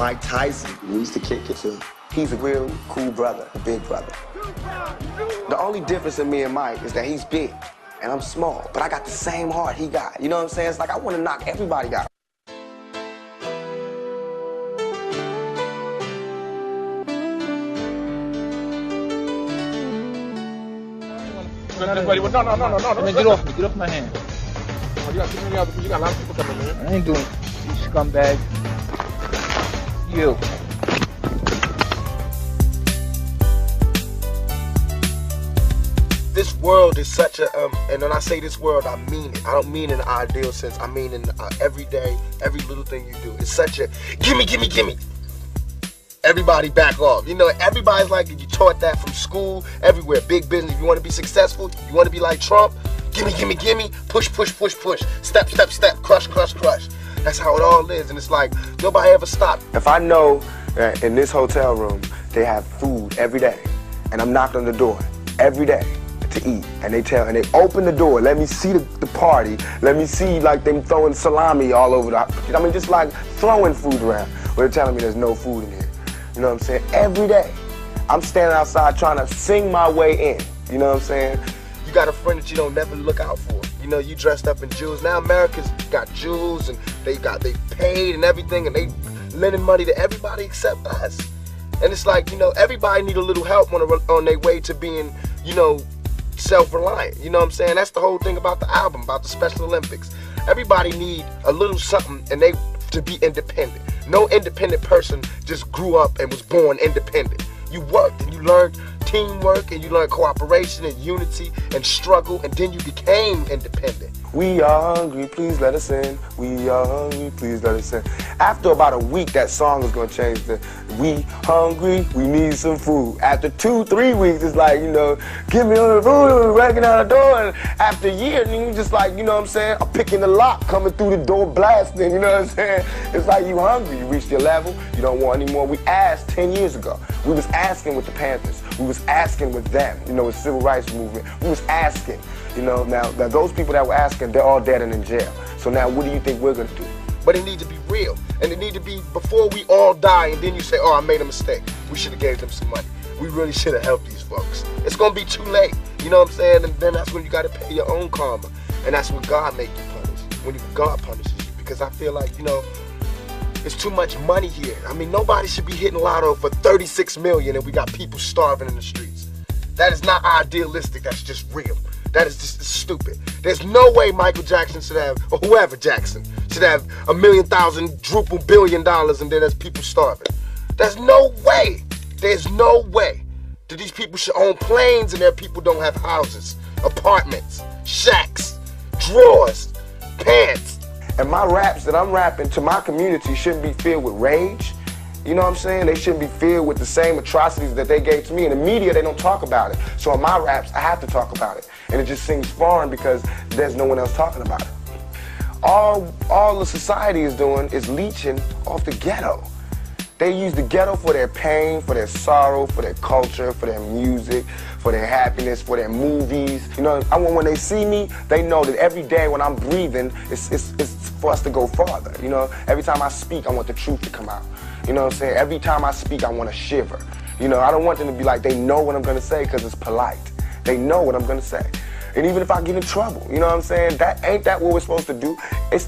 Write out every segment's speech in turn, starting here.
Mike Tyson. We used to kick it too. He's a real cool brother, a big brother. The only difference in me and Mike is that he's big and I'm small, but I got the same heart he got. You know what I'm saying? It's like I want to knock everybody out. No. Get off my hand. You got a lot of people coming in. I ain't doing it. You scumbag. You. This world is such a, and when I say this world, I mean it. I don't mean in an ideal sense. I mean in every day, every little thing you do. It's such a, gimme, gimme, gimme. Everybody back off. You know, everybody's like, you taught that from school, everywhere. Big business. If you want to be successful, you want to be like Trump, gimme, gimme, gimme. Push, push, push, push. Step, step, step. Crush, crush, crush. That's how it all is. And it's like, nobody ever stopped. If I know that in this hotel room, they have food every day, and I'm knocking on the door every day to eat, and they open the door, let me see the party, let me see like them throwing salami all over I mean, just like throwing food around. But they're telling me there's no food in here. You know what I'm saying? Every day, I'm standing outside trying to sing my way in. You know what I'm saying? You got a friend that you don't never look out for. You know, you dressed up in jewels. Now America's got jewels and they paid and everything, and they lending money to everybody except us. And it's like, you know, everybody need a little help on their way to being, you know, self-reliant. You know what I'm saying? That's the whole thing about the album, about the Special Olympics. Everybody need a little something and to be independent. No independent person just grew up and was born independent. You worked and you learned teamwork and you learned cooperation and unity and struggle, and then you became independent. We are hungry, please let us in. We are hungry, please let us in. After about a week, that song is gonna change to we hungry, we need some food. After 2-3 weeks, it's like, you know, give me on the food, breaking out the door. And after a year, you just like, you know what I'm saying, I'm picking the lock, coming through the door, blasting, you know what I'm saying? It's like you hungry, you reached your level, you don't want any more. We asked 10 years ago. We was asking with the Panthers. We was asking with them, you know, with civil rights movement. We was asking, you know, now those people that were asking, they're all dead and in jail. So now what do you think we're gonna do? But it needs to be real, and it need to be before we all die, and then you say, oh, I made a mistake. We should have gave them some money. We really should have helped these folks. It's gonna be too late, you know what I'm saying? And then that's when you gotta pay your own karma. And that's when God make you punish, when God punishes you. Because I feel like, you know, it's too much money here. I mean, nobody should be hitting lotto for 36 million and we got people starving in the streets. That is not idealistic, that's just real. That is just stupid. There's no way Michael Jackson should have, or whoever Jackson, should have $1 million, $1 billion, and then there's people starving. There's no way. There's no way that these people should own planes and their people don't have houses, apartments, shacks, drawers, pants. And my raps that I'm rapping to my community shouldn't be filled with rage. You know what I'm saying? They shouldn't be filled with the same atrocities that they gave to me. In the media, they don't talk about it. So in my raps, I have to talk about it. And it just seems foreign because there's no one else talking about it. All the society is doing is leeching off the ghetto. They use the ghetto for their pain, for their sorrow, for their culture, for their music, for their happiness, for their movies. You know, when they see me, they know that every day when I'm breathing, it's for us to go farther. You know, every time I speak, I want the truth to come out. You know what I'm saying? Every time I speak, I want to shiver. You know, I don't want them to be like, they know what I'm going to say because it's polite. They know what I'm going to say. And even if I get in trouble, you know what I'm saying? Ain't that what we're supposed to do?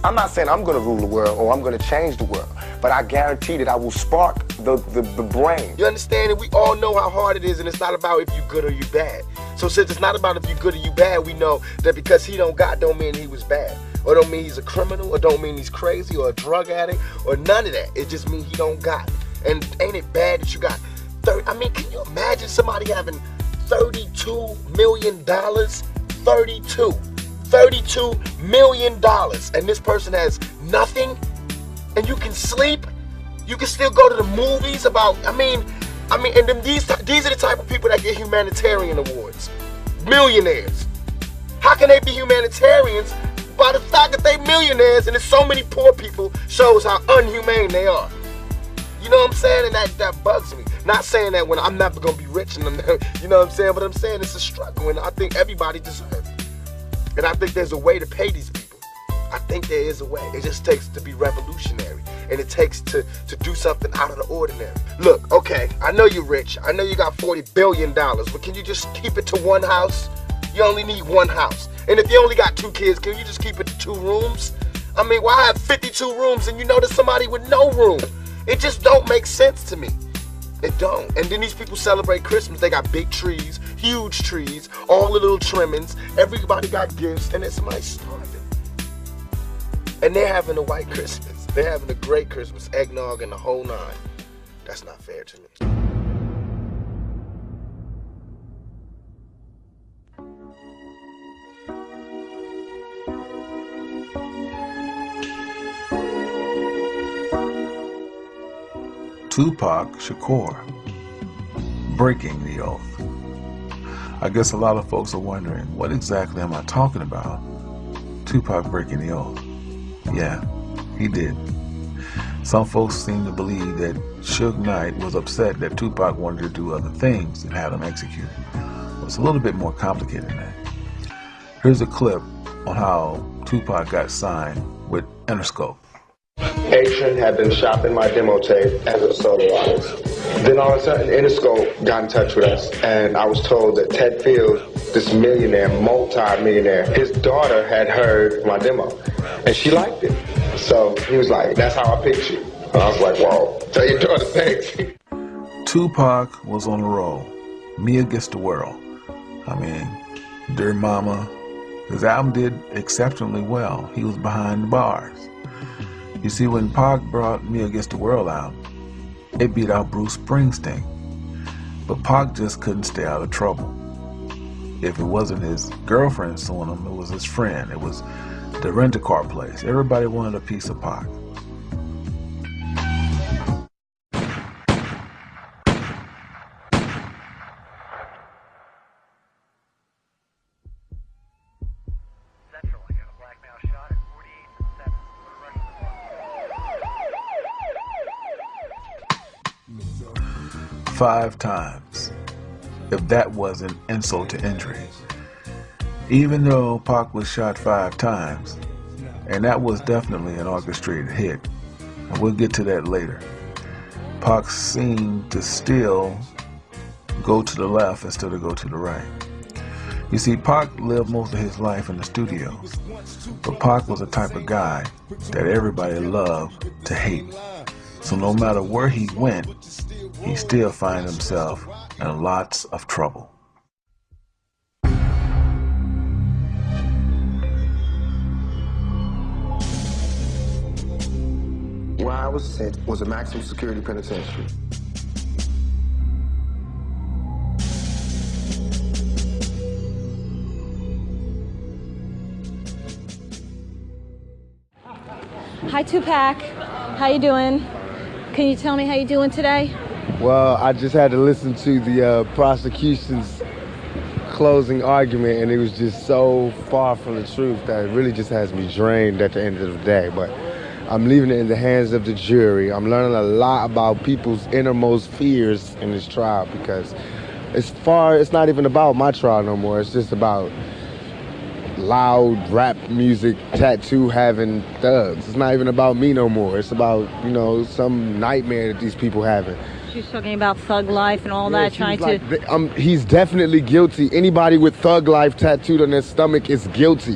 I'm not saying I'm going to rule the world or I'm going to change the world, but I guarantee that I will spark the brain. You understand? And we all know how hard it is, and it's not about if you good or you bad. So since it's not about if you good or you bad, we know that because he don't mean he was bad. Or don't mean he's a criminal, or don't mean he's crazy, or a drug addict, or none of that. It just means he don't got. And ain't it bad that you got 30? I mean, can you imagine somebody having $32 million? $32 million, and this person has nothing, and you can sleep, you can still go to the movies I mean, and then these are the type of people that get humanitarian awards. Millionaires. How can they be humanitarians? By the fact that they millionaires and there's so many poor people shows how unhumane they are. You know what I'm saying? And that bugs me. Not saying that when I'm never gonna be rich and you know what I'm saying, but I'm saying it's a struggle and I think everybody deserves it. And I think there's a way to pay these people. I think there is a way. It just takes to be revolutionary. and it takes to do something out of the ordinary. Look, okay, I know you're rich. I know you got $40 billion, but can you just keep it to one house? You only need one house. And if you only got 2 kids, can you just keep it to 2 rooms? I mean, why have 52 rooms and you know there's somebody with no room? It just don't make sense to me. It don't. And then these people celebrate Christmas. They got big trees, huge trees, all the little trimmings. Everybody got gifts, and then somebody's starving. And they're having a white Christmas. They're having a great Christmas, eggnog and the whole 9. That's not fair to me. Tupac Shakur, breaking the oath. I guess a lot of folks are wondering, what exactly am I talking about? Tupac breaking the oath. Yeah, he did. Some folks seem to believe that Suge Knight was upset that Tupac wanted to do other things and had him executed. But it's a little bit more complicated than that. Here's a clip on how Tupac got signed with Interscope. Atron had been shopping my demo tape as a solo artist. Then all of a sudden, Interscope got in touch with us, and I was told that Ted Fields, this millionaire, multi-millionaire, his daughter had heard my demo, and she liked it. So he was like, that's how I picked you. And I was like, whoa, tell your daughter thanks. Tupac was on the roll. Me Against the World. I mean, Dear Mama. His album did exceptionally well. He was behind the bars. You see, when Pac brought Me Against the World out, it beat out Bruce Springsteen. But Pac just couldn't stay out of trouble. If it wasn't his girlfriend suing him, it was his friend. It was the rent-a-car place. Everybody wanted a piece of Pac. Central, I got a black male shot at 48 and 7. 5 times. If that wasn't insult to injury. Even though Pac was shot 5 times, and that was definitely an orchestrated hit, and we'll get to that later, Pac seemed to still go to the left instead of go to the right. You see, Pac lived most of his life in the studios, but Pac was the type of guy that everybody loved to hate. So no matter where he went, he still found himself in lots of trouble. Where I was sent was a maximum security penitentiary. Hi Tupac, how you doing? Can you tell me how you doing today? Well, I just had to listen to the prosecution's closing argument, and it was just so far from the truth that it really just has me drained at the end of the day. But I'm leaving it in the hands of the jury. I'm learning a lot about people's innermost fears in this trial, because it's not even about my trial no more. It's just about loud rap music, tattoo having thugs. It's not even about me no more. It's about, you know, some nightmare that these people having. She's talking about thug life and all that, trying like, to... he's definitely guilty. Anybody with thug life tattooed on their stomach is guilty.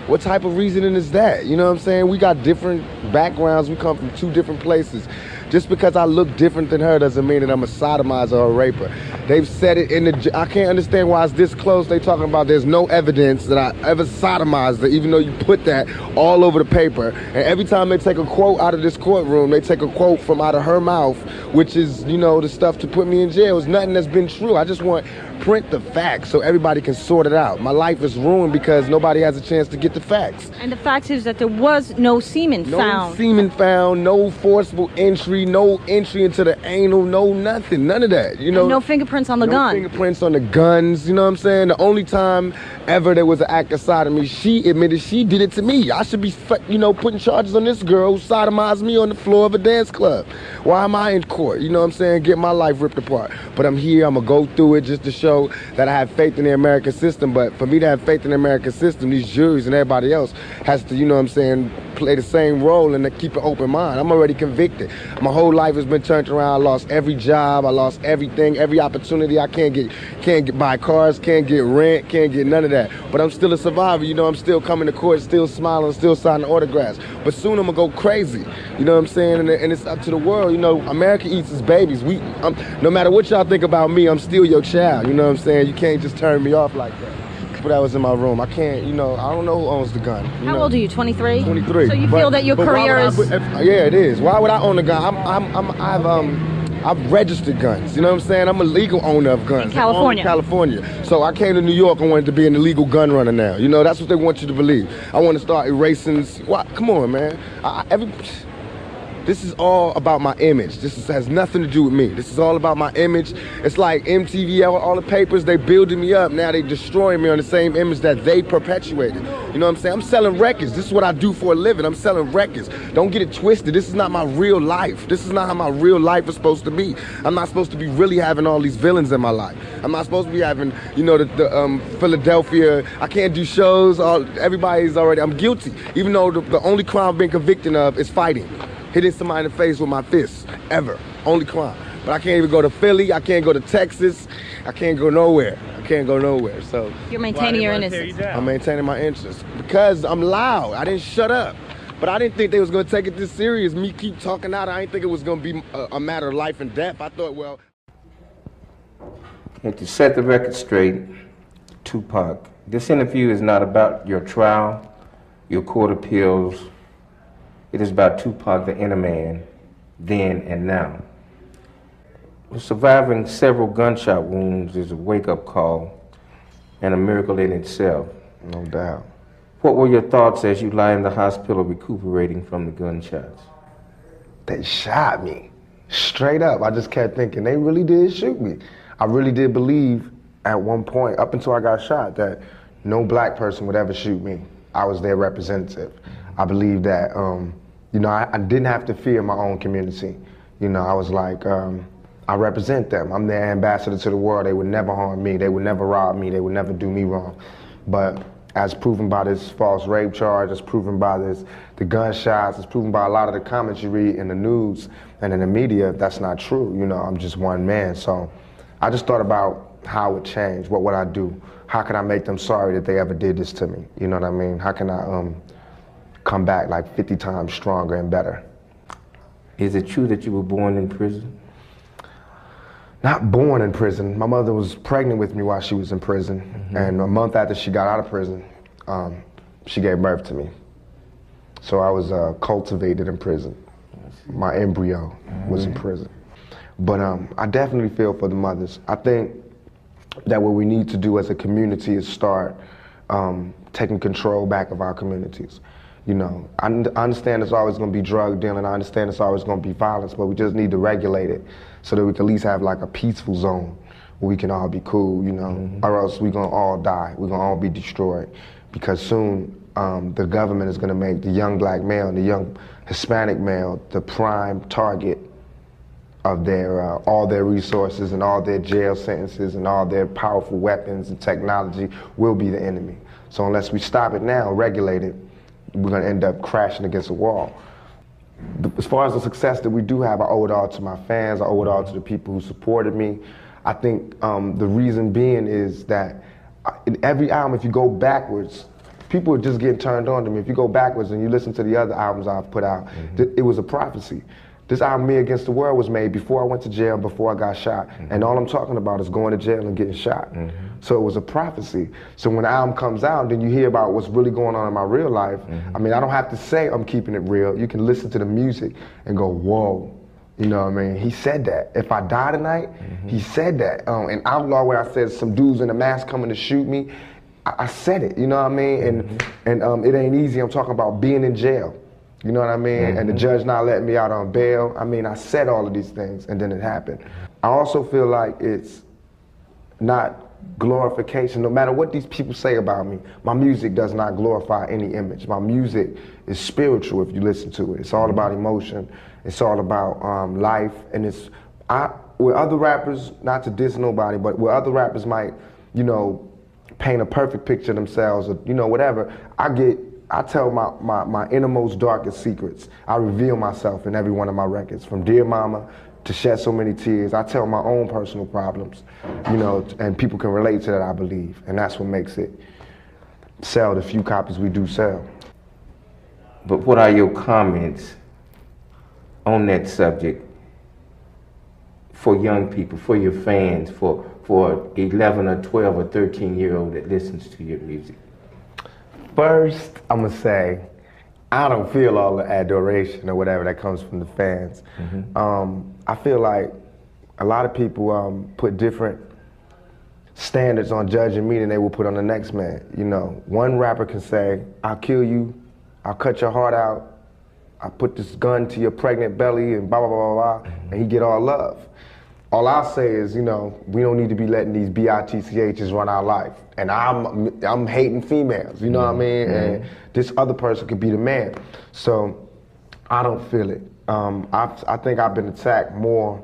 What type of reasoning is that? You know what I'm saying? We got different backgrounds. We come from 2 different places. Just because I look different than her doesn't mean that I'm a sodomizer or a raper. They've said it in the... I can't understand why it's this close. They talking about there's no evidence that I ever sodomized her, even though you put that all over the paper. And every time they take a quote out of this courtroom, they take a quote from out of her mouth, which is, you know, the stuff to put me in jail. It's nothing that's been true. I just want print the facts so everybody can sort it out. My life is ruined because nobody has a chance to get the facts. And the fact is that there was no semen found. No semen found, no forcible entry, no entry into the anal, no nothing, none of that. You know, and no fingerprints fingerprints on the No gun. fingerprints on the guns, you know what I'm saying? The only time ever there was an act of sodomy, she admitted she did it to me. I should be, you know, putting charges on this girl who sodomized me on the floor of a dance club. Why am I in court? You know what I'm saying? Get my life ripped apart. But I'm here, I'm gonna go through it just to show that I have faith in the American system. But for me to have faith in the American system, these juries and everybody else has to, you know what I'm saying, play the same role and to keep an open mind. I'm already convicted. My whole life has been turned around. I lost every job, I lost everything, every opportunity. I can't get buy cars, can't get rent, can't get none of that. But I'm still a survivor, you know, I'm still coming to court, still smiling, still signing autographs. But soon I'm gonna go crazy, you know what I'm saying? And it's up to the world, you know, America eats its babies. No matter what y'all think about me, I'm still your child, you know what I'm saying? You can't just turn me off like that. But that was in my room. I can't, you know, I don't know who owns the gun. How old are you, 23? 23. So you feel that your career is... Yeah, it is. Why would I own a gun? I've registered guns, you know what I'm saying? I'm a legal owner of guns. In California. California. So I came to New York and wanted to be an illegal gun runner now. You know, that's what they want you to believe. I want to start erasing... Come on, man. This is all about my image. Has nothing to do with me. This is all about my image. It's like MTV, all the papers, they building me up. Now they destroying me on the same image that they perpetuated. You know what I'm saying? I'm selling records. This is what I do for a living. I'm selling records. Don't get it twisted. This is not my real life. This is not how my real life is supposed to be. I'm not supposed to be really having all these villains in my life. I'm not supposed to be having, you know, the Philadelphia. I can't do shows. Everybody's already, I'm guilty. Even though the only crime I've been convicted of is fighting. Hitting somebody in the face with my fists, ever. Only crime. But I can't even go to Philly, I can't go to Texas, I can't go nowhere. So you're maintaining your innocence. I'm maintaining my innocence because I'm loud. I didn't shut up. But I didn't think they was gonna take it this serious. Me keep talking out, I didn't think it was gonna be a matter of life and death. I thought, well. And to set the record straight, Tupac, this interview is not about your trial, your court appeals. It is about Tupac, the inner man, then and now. Surviving several gunshot wounds is a wake-up call and a miracle in itself. No doubt. What were your thoughts as you lie in the hospital recuperating from the gunshots? They shot me, straight up. I just kept thinking, they really did shoot me. I really did believe at one point, up until I got shot, that no black person would ever shoot me. I was their representative. I believe that, you know, I didn't have to fear my own community. You know, I was like, I represent them. I'm their ambassador to the world. They would never harm me. They would never rob me. They would never do me wrong. But as proven by this false rape charge, as proven by the gunshots, as proven by a lot of the comments you read in the news and in the media, that's not true. You know, I'm just one man. So I just thought about how it would change. What would I do? How can I make them sorry that they ever did this to me? You know what I mean? How can I come back like 50 times stronger and better? Is it true that you were born in prison? Not born in prison. My mother was pregnant with me while she was in prison. Mm-hmm. And a month after she got out of prison, she gave birth to me. So I was cultivated in prison. My embryo was in prison. But I definitely feel for the mothers. I think that what we need to do as a community is start taking control back of our communities. You know, I understand there's always going to be drug dealing. I understand there's always going to be violence, but we just need to regulate it so that we can at least have like a peaceful zone where we can all be cool, you know, or else we're going to all die. We're going to all be destroyed because soon the government is going to make the young black male and the young Hispanic male the prime target of their all their resources and all their jail sentences and all their powerful weapons and technology will be the enemy. So unless we stop it now, regulate it, we're going to end up crashing against a wall. As far as the success that we do have, I owe it all to my fans. I owe it all to the people who supported me. I think the reason being is that in every album, if you go backwards, people are just getting turned on to me. If you go backwards and you listen to the other albums I've put out, it was a prophecy. This album, Me Against the World, was made before I went to jail, before I got shot. And all I'm talking about is going to jail and getting shot. So it was a prophecy. So when the album comes out, then you hear about what's really going on in my real life. I mean, I don't have to say I'm keeping it real. You can listen to the music and go, whoa. You know what I mean? He said that. If I die tonight, he said that. In Outlaw, where I said some dudes in a mask coming to shoot me, I said it, you know what I mean? And it ain't easy. I'm talking about being in jail. You know what I mean? And the judge not letting me out on bail. I mean, I said all of these things and then it happened. I also feel like it's not glorification. No matter what these people say about me, my music does not glorify any image. My music is spiritual if you listen to it. It's all about emotion. It's all about life. And where other rappers, not to diss nobody, but where other rappers might, you know, paint a perfect picture of themselves or, you know, whatever, I tell my innermost, darkest secrets. I reveal myself in every one of my records, from Dear Mama to Shed So Many Tears. I tell my own personal problems, you know, and people can relate to that, I believe. And that's what makes it sell the few copies we do sell. But what are your comments on that subject for young people, for your fans, for 11 or 12 or 13-year-old that listens to your music? First, I'm gonna say, I don't feel all the adoration or whatever that comes from the fans. I feel like a lot of people put different standards on judging me than they will put on the next man. You know, one rapper can say, I'll kill you, I'll cut your heart out, I'll put this gun to your pregnant belly and blah, blah, blah, blah, blah, and he get all love. All I'll say is, you know, we don't need to be letting these BITCHs run our life. And I'm hating females, you know what I mean? And this other person could be the man. So I don't feel it. I think I've been attacked more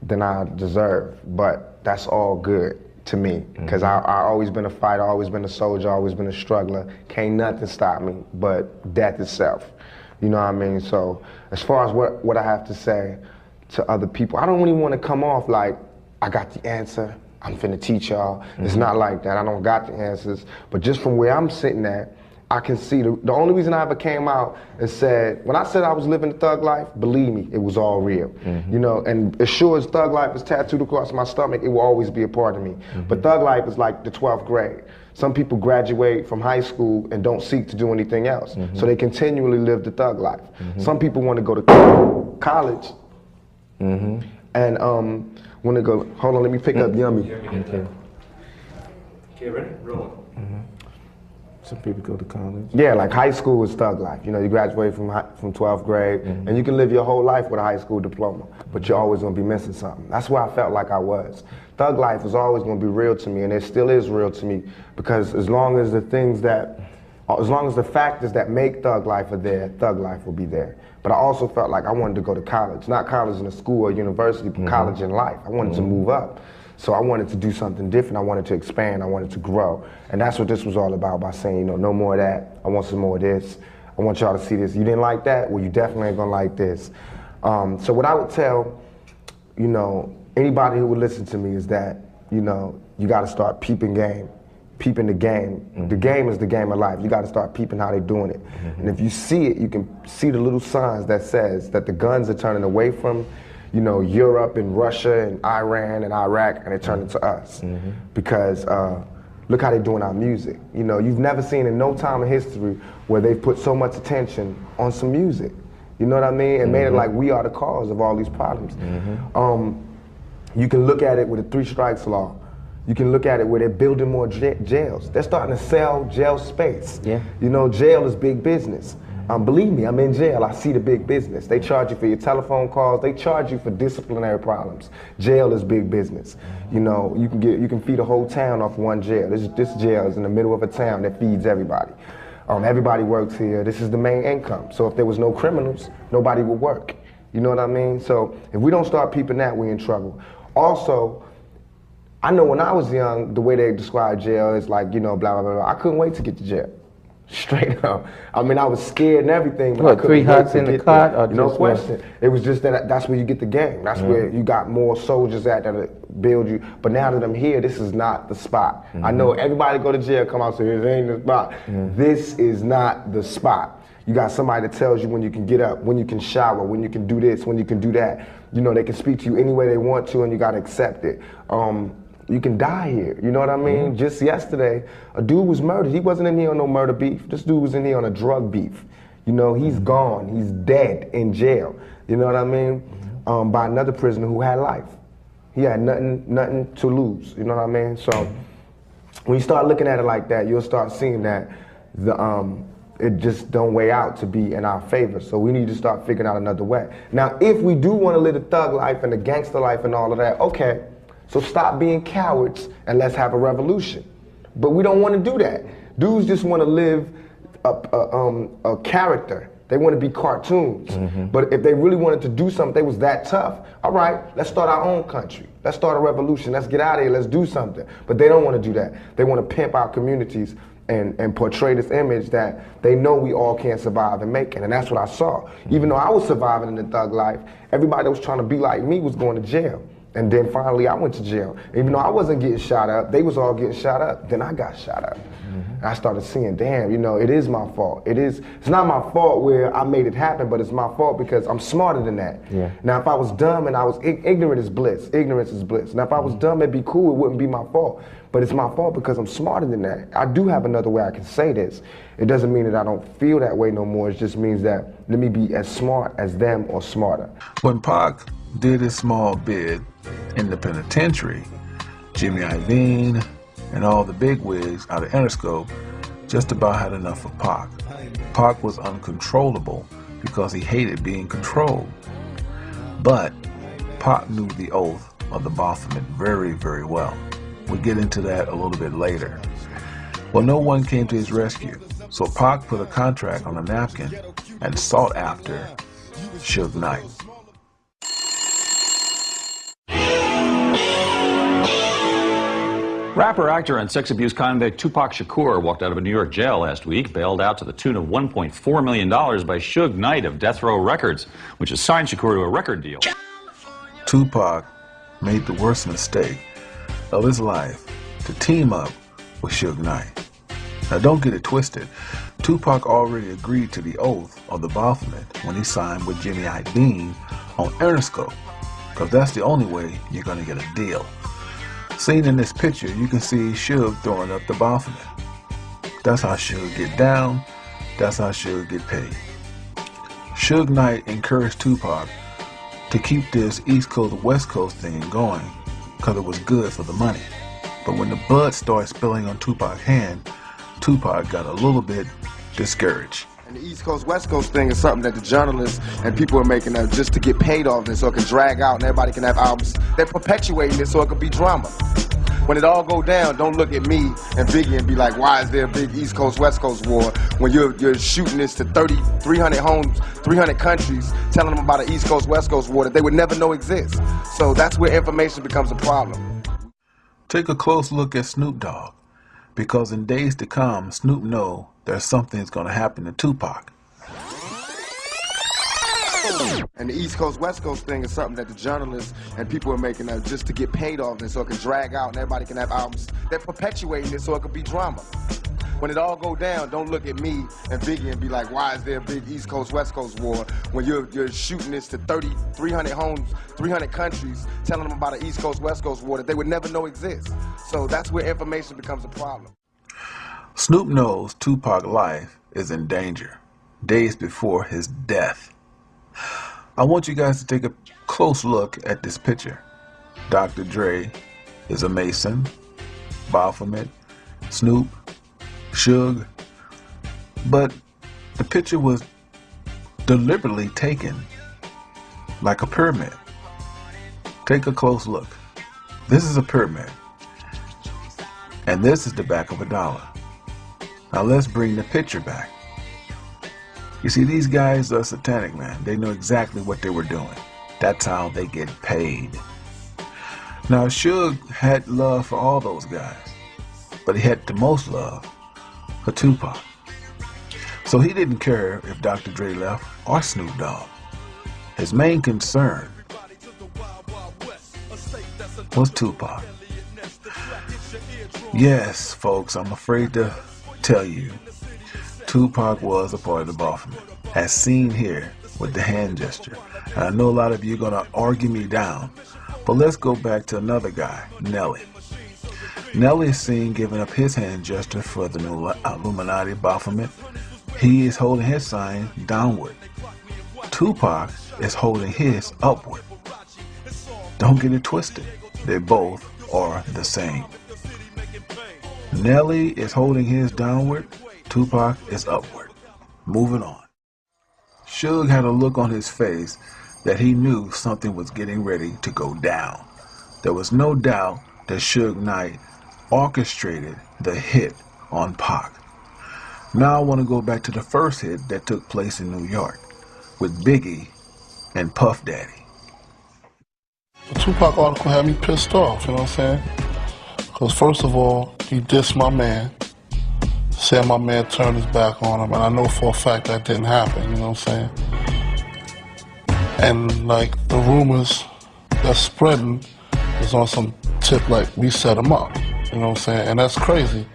than I deserve, but that's all good to me. Because I always been a fighter, always been a soldier, always been a struggler. Can't nothing stop me but death itself. You know what I mean? So as far as what I have to say to other people, I don't really want to come off like I got the answer, I'm finna teach y'all. It's not like that. I don't got the answers. But just from where I'm sitting at, I can see the only reason I ever came out and said, when I said I was living the thug life, believe me, it was all real. You know, and as sure as thug life is tattooed across my stomach, it will always be a part of me. But thug life is like the 12th grade. Some people graduate from high school and don't seek to do anything else. So they continually live the thug life. Some people want to go to college and want to go, hold on, let me pick up Yummy. Okay. Okay, ready? Rolling. Some people go to college. Yeah, like high school is thug life. You know, you graduate from 12th grade and you can live your whole life with a high school diploma, but you're always gonna be missing something. That's where I felt like I was. Thug life was always gonna be real to me, and it still is real to me, because as long as the factors that make thug life are there, thug life will be there. But I also felt like I wanted to go to college, not college in a school or university, but college in life. I wanted to move up. So I wanted to do something different. I wanted to expand. I wanted to grow. And that's what this was all about, by saying, you know, no more of that. I want some more of this. I want y'all to see this. You didn't like that? Well, you definitely ain't gonna like this. So what I would tell, you know, anybody who would listen to me is that, you know, you gotta start peeping game. Peeping the game. The game is the game of life. You gotta start peeping how they doing it. And if you see it, you can see the little signs that says that the guns are turning away from, you know, Europe and Russia and Iran and Iraq, and they're turning to us. Because look how they're doing our music. You know, you've never seen in no time in history where they've put so much attention on some music. You know what I mean? And made it like we are the cause of all these problems. You can look at it with a 3 strikes law. You can look at it where they're building more jails. They're starting to sell jail space. You know, jail is big business. Believe me, I'm in jail. I see the big business. They charge you for your telephone calls. They charge you for disciplinary problems. Jail is big business. You know, you can feed a whole town off one jail. This jail is in the middle of a town that feeds everybody. Everybody works here. This is the main income. So if there was no criminals, nobody would work. You know what I mean? So if we don't start peeping that, we're in trouble. Also, I know when I was young, the way they describe jail is like, you know, blah, blah, blah. I couldn't wait to get to jail. Straight up. I mean, I was scared and everything. But what, 3 huts in the cot? Or no question. It was just that's where you get the game. That's where you got more soldiers at that build you. But now that I'm here, this is not the spot. I know everybody go to jail, come out and say, this ain't the spot. This is not the spot. You got somebody that tells you when you can get up, when you can shower, when you can do this, when you can do that. You know, they can speak to you any way they want to, and you got to accept it. You can die here, you know what I mean? Just yesterday, a dude was murdered. He wasn't in here on no murder beef. This dude was in here on a drug beef. You know, he's gone, he's dead in jail. You know what I mean? By another prisoner who had life. He had nothing to lose, you know what I mean? So when you start looking at it like that, you'll start seeing that it just don't weigh out to be in our favor. So we need to start figuring out another way. Now, if we do want to live the thug life and the gangster life and all of that, okay, So stop being cowards and let's have a revolution. But we don't want to do that. Dudes just want to live a character. They want to be cartoons. But if they really wanted to do something, they was that tough. All right, let's start our own country. Let's start a revolution. Let's get out of here. Let's do something. But they don't want to do that. They want to pimp our communities and portray this image that they know we all can't survive and make it. And that's what I saw. Even though I was surviving in the thug life, everybody that was trying to be like me was going to jail. And then finally I went to jail. Even though I wasn't getting shot up, they was all getting shot up. Then I got shot up. And I started seeing, damn, you know, it is my fault. It's not my fault where I made it happen, but it's my fault because I'm smarter than that. Yeah. Now, if I was dumb and I was ignorant is bliss. Ignorance is bliss. Now, if I was dumb, it'd be cool. It wouldn't be my fault. But it's my fault because I'm smarter than that. I do have another way I can say this. It doesn't mean that I don't feel that way no more. It just means that let me be as smart as them or smarter. When Pac did his small bid in the penitentiary, Jimmy Iovine and all the bigwigs out of Interscope just about had enough of Pac. Pac was uncontrollable because he hated being controlled. But Pac knew the oath of the Baphomet very, very well. We'll get into that a little bit later. Well, no one came to his rescue, so Pac put a contract on a napkin and sought after Suge Knight. Rapper, actor, and sex abuse convict Tupac Shakur walked out of a New York jail last week, bailed out to the tune of $1.4 million by Suge Knight of Death Row Records, which has signed Shakur to a record deal. Tupac made the worst mistake of his life to team up with Suge Knight. Now don't get it twisted. Tupac already agreed to the oath of the Baphomet when he signed with Jimmy Iovine on Interscope, because that's the only way you're going to get a deal. Seen in this picture, you can see Suge throwing up the Baphomet. That's how Suge get down. That's how Suge get paid. Suge Knight encouraged Tupac to keep this East Coast West Coast thing going because it was good for the money. But when the blood started spilling on Tupac's hand, Tupac got a little bit discouraged. And the East Coast West Coast thing is something that the journalists and people are making just to get paid off it so it can drag out and everybody can have albums. They're perpetuating it so it could be drama. When it all go down, don't look at me and Biggie and be like, why is there a big East Coast West Coast war when you're shooting this to 300 homes, 300 countries, telling them about an East Coast West Coast war that they would never know exists. So that's where information becomes a problem. Take a close look at Snoop Dogg, because in days to come, Snoop knows there's something's going to happen to Tupac. And the East Coast West Coast thing is something that the journalists and people are making just to get paid off it so it can drag out and everybody can have albums. They're perpetuating it so it could be drama. When it all go down, don't look at me and Biggie and be like, why is there a big East Coast West Coast war when you're shooting this to 300 homes, 300 countries, telling them about an East Coast West Coast war that they would never know exists. So that's where information becomes a problem. Snoop knows Tupac's life is in danger days before his death. I want you guys to take a close look at this picture. Dr. Dre is a Mason, Baphomet, Snoop, Suge, but the picture was deliberately taken like a pyramid. Take a close look. This is a pyramid, and this is the back of a dollar. Now let's bring the picture back. You see, these guys are satanic, man. They know exactly what they were doing. That's how they get paid. Now, Suge had love for all those guys, but he had the most love for Tupac. So he didn't care if Dr. Dre left or Snoop Dogg. His main concern was Tupac. Yes, folks, I'm afraid to tell you, Tupac was a part of the Baphomet, as seen here with the hand gesture. And I know a lot of you are going to argue me down, but let's go back to another guy, Nelly. Nelly is seen giving up his hand gesture for the new Illuminati Baphomet. He is holding his sign downward. Tupac is holding his upward. Don't get it twisted. They both are the same. Nelly is holding his downward. Tupac is upward. Moving on. Suge had a look on his face that he knew something was getting ready to go down. there was no doubt that Suge Knight orchestrated the hit on Pac. Now I want to go back to the first hit that took place in New York with Biggie and Puff Daddy. The Tupac article had me pissed off, you know what I'm saying? Because first of all, he dissed my man, said my man turned his back on him, and I know for a fact that didn't happen, you know what I'm saying? And like the rumors that's spreading is on some tip like we set him up, you know what I'm saying? And that's crazy.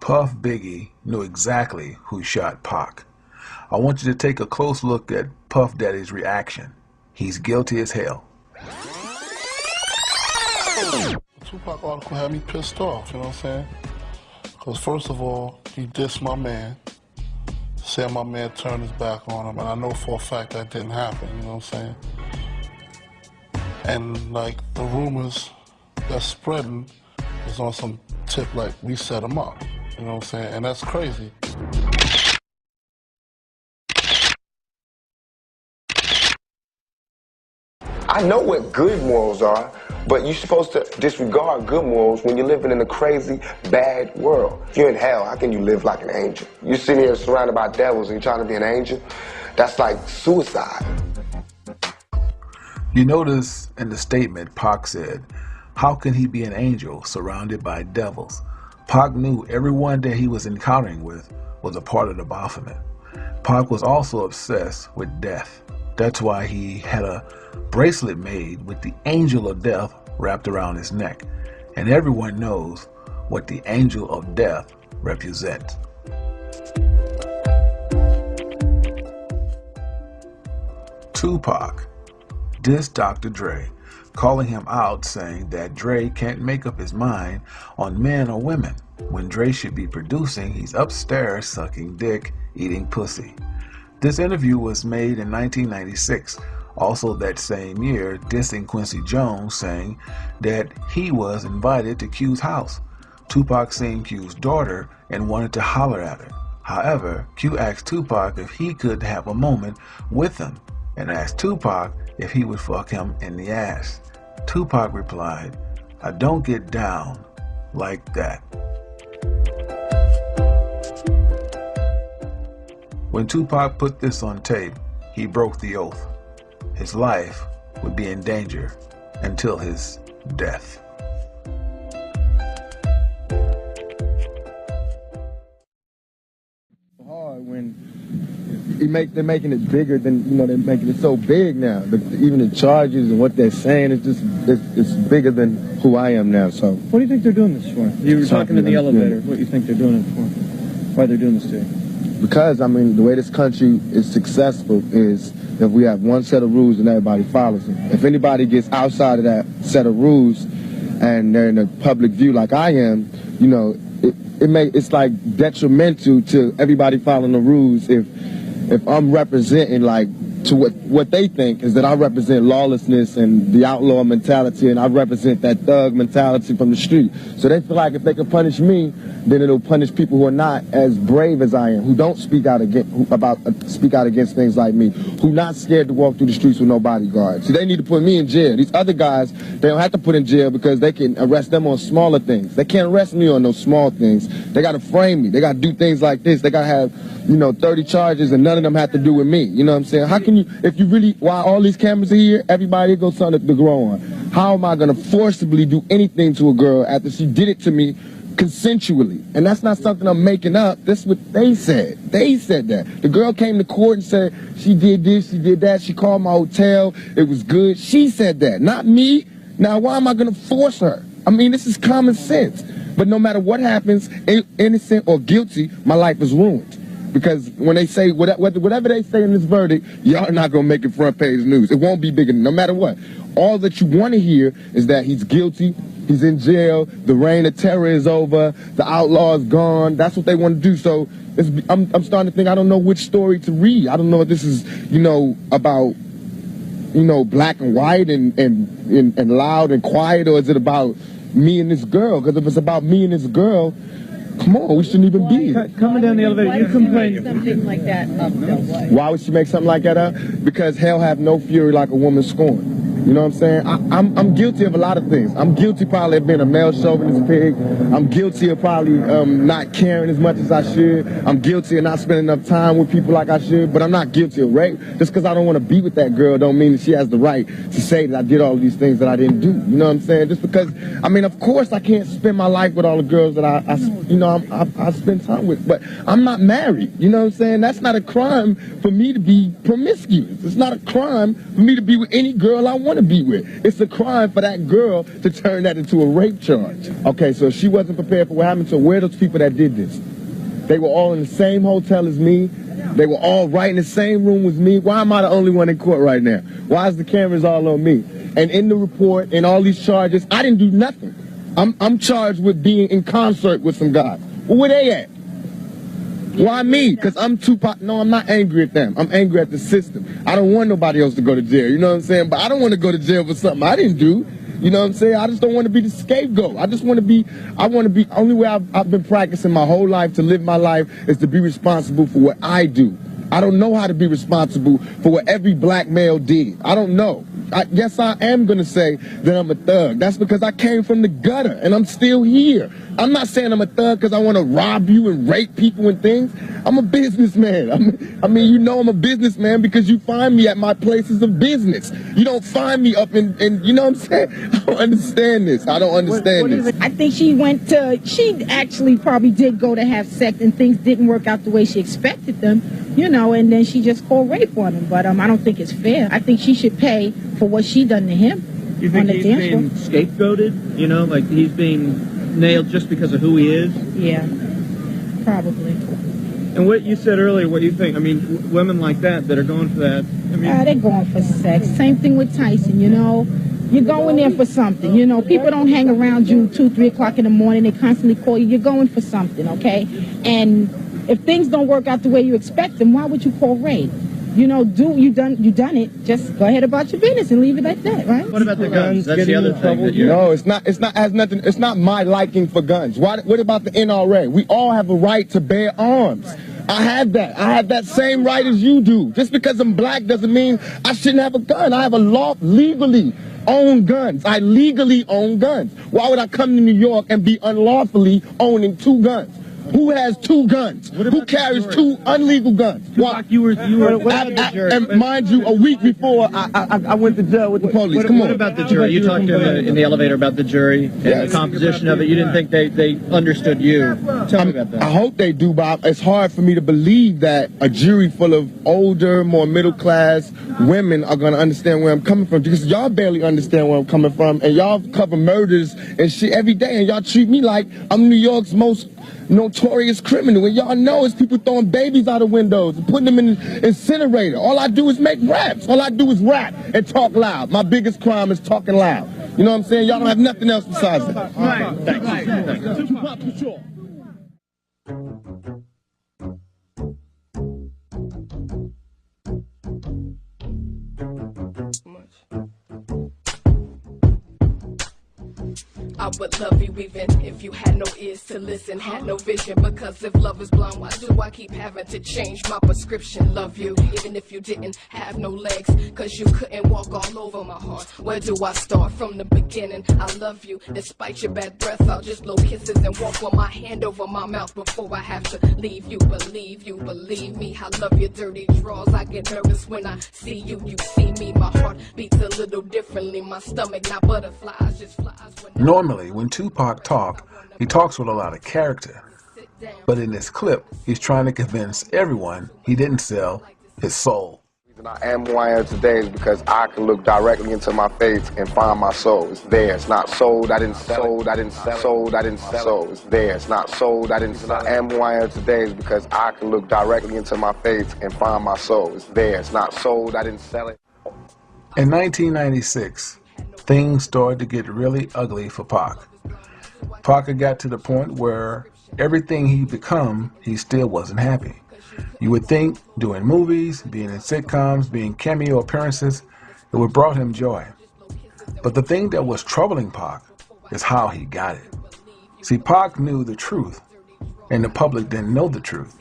Puff Biggie knew exactly who shot Pac. I want you to take a close look at Puff Daddy's reaction. He's guilty as hell. The Tupac article had me pissed off, you know what I'm saying? Because first of all, he dissed my man, said my man turned his back on him, and I know for a fact that didn't happen, you know what I'm saying? And like the rumors that's spreading is on some tip like we set him up, you know what I'm saying? And that's crazy. I know what good morals are, but you're supposed to disregard good morals when you're living in a crazy, bad world. If you're in hell, how can you live like an angel? You're sitting here surrounded by devils and you're trying to be an angel? That's like suicide. You notice in the statement Pac said, how can he be an angel surrounded by devils? Pac knew everyone that he was encountering with was a part of the Baphomet. Pac was also obsessed with death. That's why he had a bracelet made with the angel of death wrapped around his neck. And everyone knows what the angel of death represents. Tupac dissed Dr. Dre, calling him out, saying that Dre can't make up his mind on men or women. When Dre should be producing, he's upstairs sucking dick, eating pussy. This interview was made in 1996. Also that same year, dissing Quincy Jones, saying that he was invited to Q's house. Tupac seen Q's daughter and wanted to holler at her. However, Q asked Tupac if he could have a moment with him and asked Tupac if he would fuck him in the ass. Tupac replied, "I don't get down like that." When Tupac put this on tape, he broke the oath. His life would be in danger until his death. Hard when they're making it bigger than, they're making it so big now. Even the charges and what they're saying is just it's bigger than who I am now. So what do you think they're doing this for? You were talking in the elevator. What do you think they're doing it for? Why they're doing this to you? Because, the way this country is successful is if we have one set of rules and everybody follows them. If anybody gets outside of that set of rules and they're in a public view like I am, it's like detrimental to everybody following the rules if I'm representing to what they think is that I represent lawlessness and the outlaw mentality, and I represent that thug mentality from the street. So they feel like if they can punish me, then it'll punish people who are not as brave as I am, who don't speak out against things like me, who not scared to walk through the streets with no bodyguards. See, they need to put me in jail. These other guys, they don't have to put in jail because they can arrest them on smaller things. They can't arrest me on those small things. They got to frame me. They got to do things like this. They got to have 30 charges and none of them have to do with me. You know what I'm saying? How can you, if you really, while all these cameras are here, everybody goes something to grow on. How am I going to forcibly do anything to a girl after she did it to me consensually? And that's not something I'm making up. That's what they said. They said that. The girl came to court and said she did this, she did that, she called my hotel, it was good. She said that, not me. Now, why am I going to force her? This is common sense. But no matter what happens, innocent or guilty, my life is ruined. Because when they say, whatever they say in this verdict, y'all are not going to make it front page news. It won't be bigger, no matter what. All that you want to hear is that he's guilty, he's in jail, the reign of terror is over, the outlaw is gone. That's what they want to do. So I'm starting to think I don't know which story to read. I don't know if this is, about, black and white and loud and quiet, or is it about me and this girl? Because if it's about me and this girl, come on, we shouldn't even be here. Coming down the elevator, you complain. Something like that up, though. Why would she make something like that up? Because hell have no fury like a woman scorned. You know what I'm saying? I'm guilty of a lot of things. I'm guilty probably of being a male chauvinist pig. I'm guilty of probably not caring as much as I should. I'm guilty of not spending enough time with people like I should. But I'm not guilty of rape. Just because I don't want to be with that girl don't mean that she has the right to say that I did all of these things that I didn't do. You know what I'm saying? Just because, I mean, of course I can't spend my life with all the girls that I spend time with. But I'm not married. You know what I'm saying? That's not a crime for me to be promiscuous. It's not a crime for me to be with any girl I want to be with. It's a crime for that girl to turn that into a rape charge. Okay, so she wasn't prepared for what happened. So where are those people that did this? They were all in the same hotel as me. They were all right in the same room with me. Why am I the only one in court right now? Why is the cameras all on me? And in the report and all these charges, I didn't do nothing. I'm charged with being in concert with some guys. Well, where they at? Why me? Because I'm Tupac. No, I'm not angry at them. I'm angry at the system. I don't want nobody else to go to jail. You know what I'm saying? But I don't want to go to jail for something I didn't do. You know what I'm saying? I just don't want to be the scapegoat. Only way I've been practicing my whole life to live my life is to be responsible for what I do. I don't know how to be responsible for what every black male did. I don't know. Yes, I am going to say that I'm a thug. That's because I came from the gutter and I'm still here. I'm not saying I'm a thug because I want to rob you and rape people and things. I'm a businessman. I mean, you know I'm a businessman because you find me at my places of business. You don't find me up in you know what I'm saying? I don't understand this. I don't understand this. I think she actually probably did go to have sex and things didn't work out the way she expected them, you know, and then she just called rape on him. But I don't think it's fair. I think she should pay for what she done to him. You think he's being scapegoated? You know, like he's being nailed just because of who he is? Yeah, probably. And what you said earlier, what do you think? I mean, women like that are going for that. I mean, they're going for sex. Same thing with Tyson, you know. You're going there for something, you know. People don't hang around you 2, 3 o'clock in the morning. They constantly call you. You're going for something, okay? And if things don't work out the way you expect them, why would you call rape? You know, you done it. Just go ahead about your business and leave it like that, right? What about the guns? That's the other thing that you're... No, it's not my liking for guns. What about the NRA? We all have a right to bear arms. I have that same right as you do. Just because I'm black doesn't mean I shouldn't have a gun. I have a legally own guns. I legally own guns. Why would I come to New York and be unlawfully owning 2 guns? Who has 2 guns? Who carries 2 illegal guns? Tupac, you were and mind you, a week before I went to jail with the police. What about the jury? You talked in the elevator about the jury and the composition of it. You didn't think they understood you. Tell me about that. I hope they do, but it's hard for me to believe that a jury full of older, more middle-class women are going to understand where I'm coming from, because y'all barely understand where I'm coming from, and y'all cover murders and shit every day, and y'all treat me like I'm New York's most notorious criminal. And y'all know is people throwing babies out of windows and putting them in the incinerator. All I do is make raps. All I do is rap and talk loud. My biggest crime is talking loud. You know what I'm saying? Y'all don't have nothing else besides that. Right. Thanks. I would love you even if you had no ears to listen, had no vision. Because if love is blind, why do I keep having to change my prescription? Love you even if you didn't have no legs, cause you couldn't walk all over my heart. Where do I start from the beginning? I love you despite your bad breath. I'll just blow kisses and walk with my hand over my mouth before I have to leave you. Believe me, I love your dirty drawers. I get nervous when I see you. You see me, my heart beats a little differently. My stomach not butterflies, just flies. Normally, when Tupac talks, he talks with a lot of character. But in this clip, he's trying to convince everyone he didn't sell his soul. The reason I am who I am today is because I can look directly into my face and find my soul. It's there. It's not sold. I didn't sell. It's there. It's not sold. I didn't sell. I am who I am today is because I can look directly into my face and find my soul. It's there. It's not sold. I didn't sell it. In 1996, things started to get really ugly for Pac. Pac had got to the point where everything he'd become, he still wasn't happy. You would think doing movies, being in sitcoms, being cameo appearances, it would brought him joy. But the thing that was troubling Pac is how he got it. See, Pac knew the truth, and the public didn't know the truth.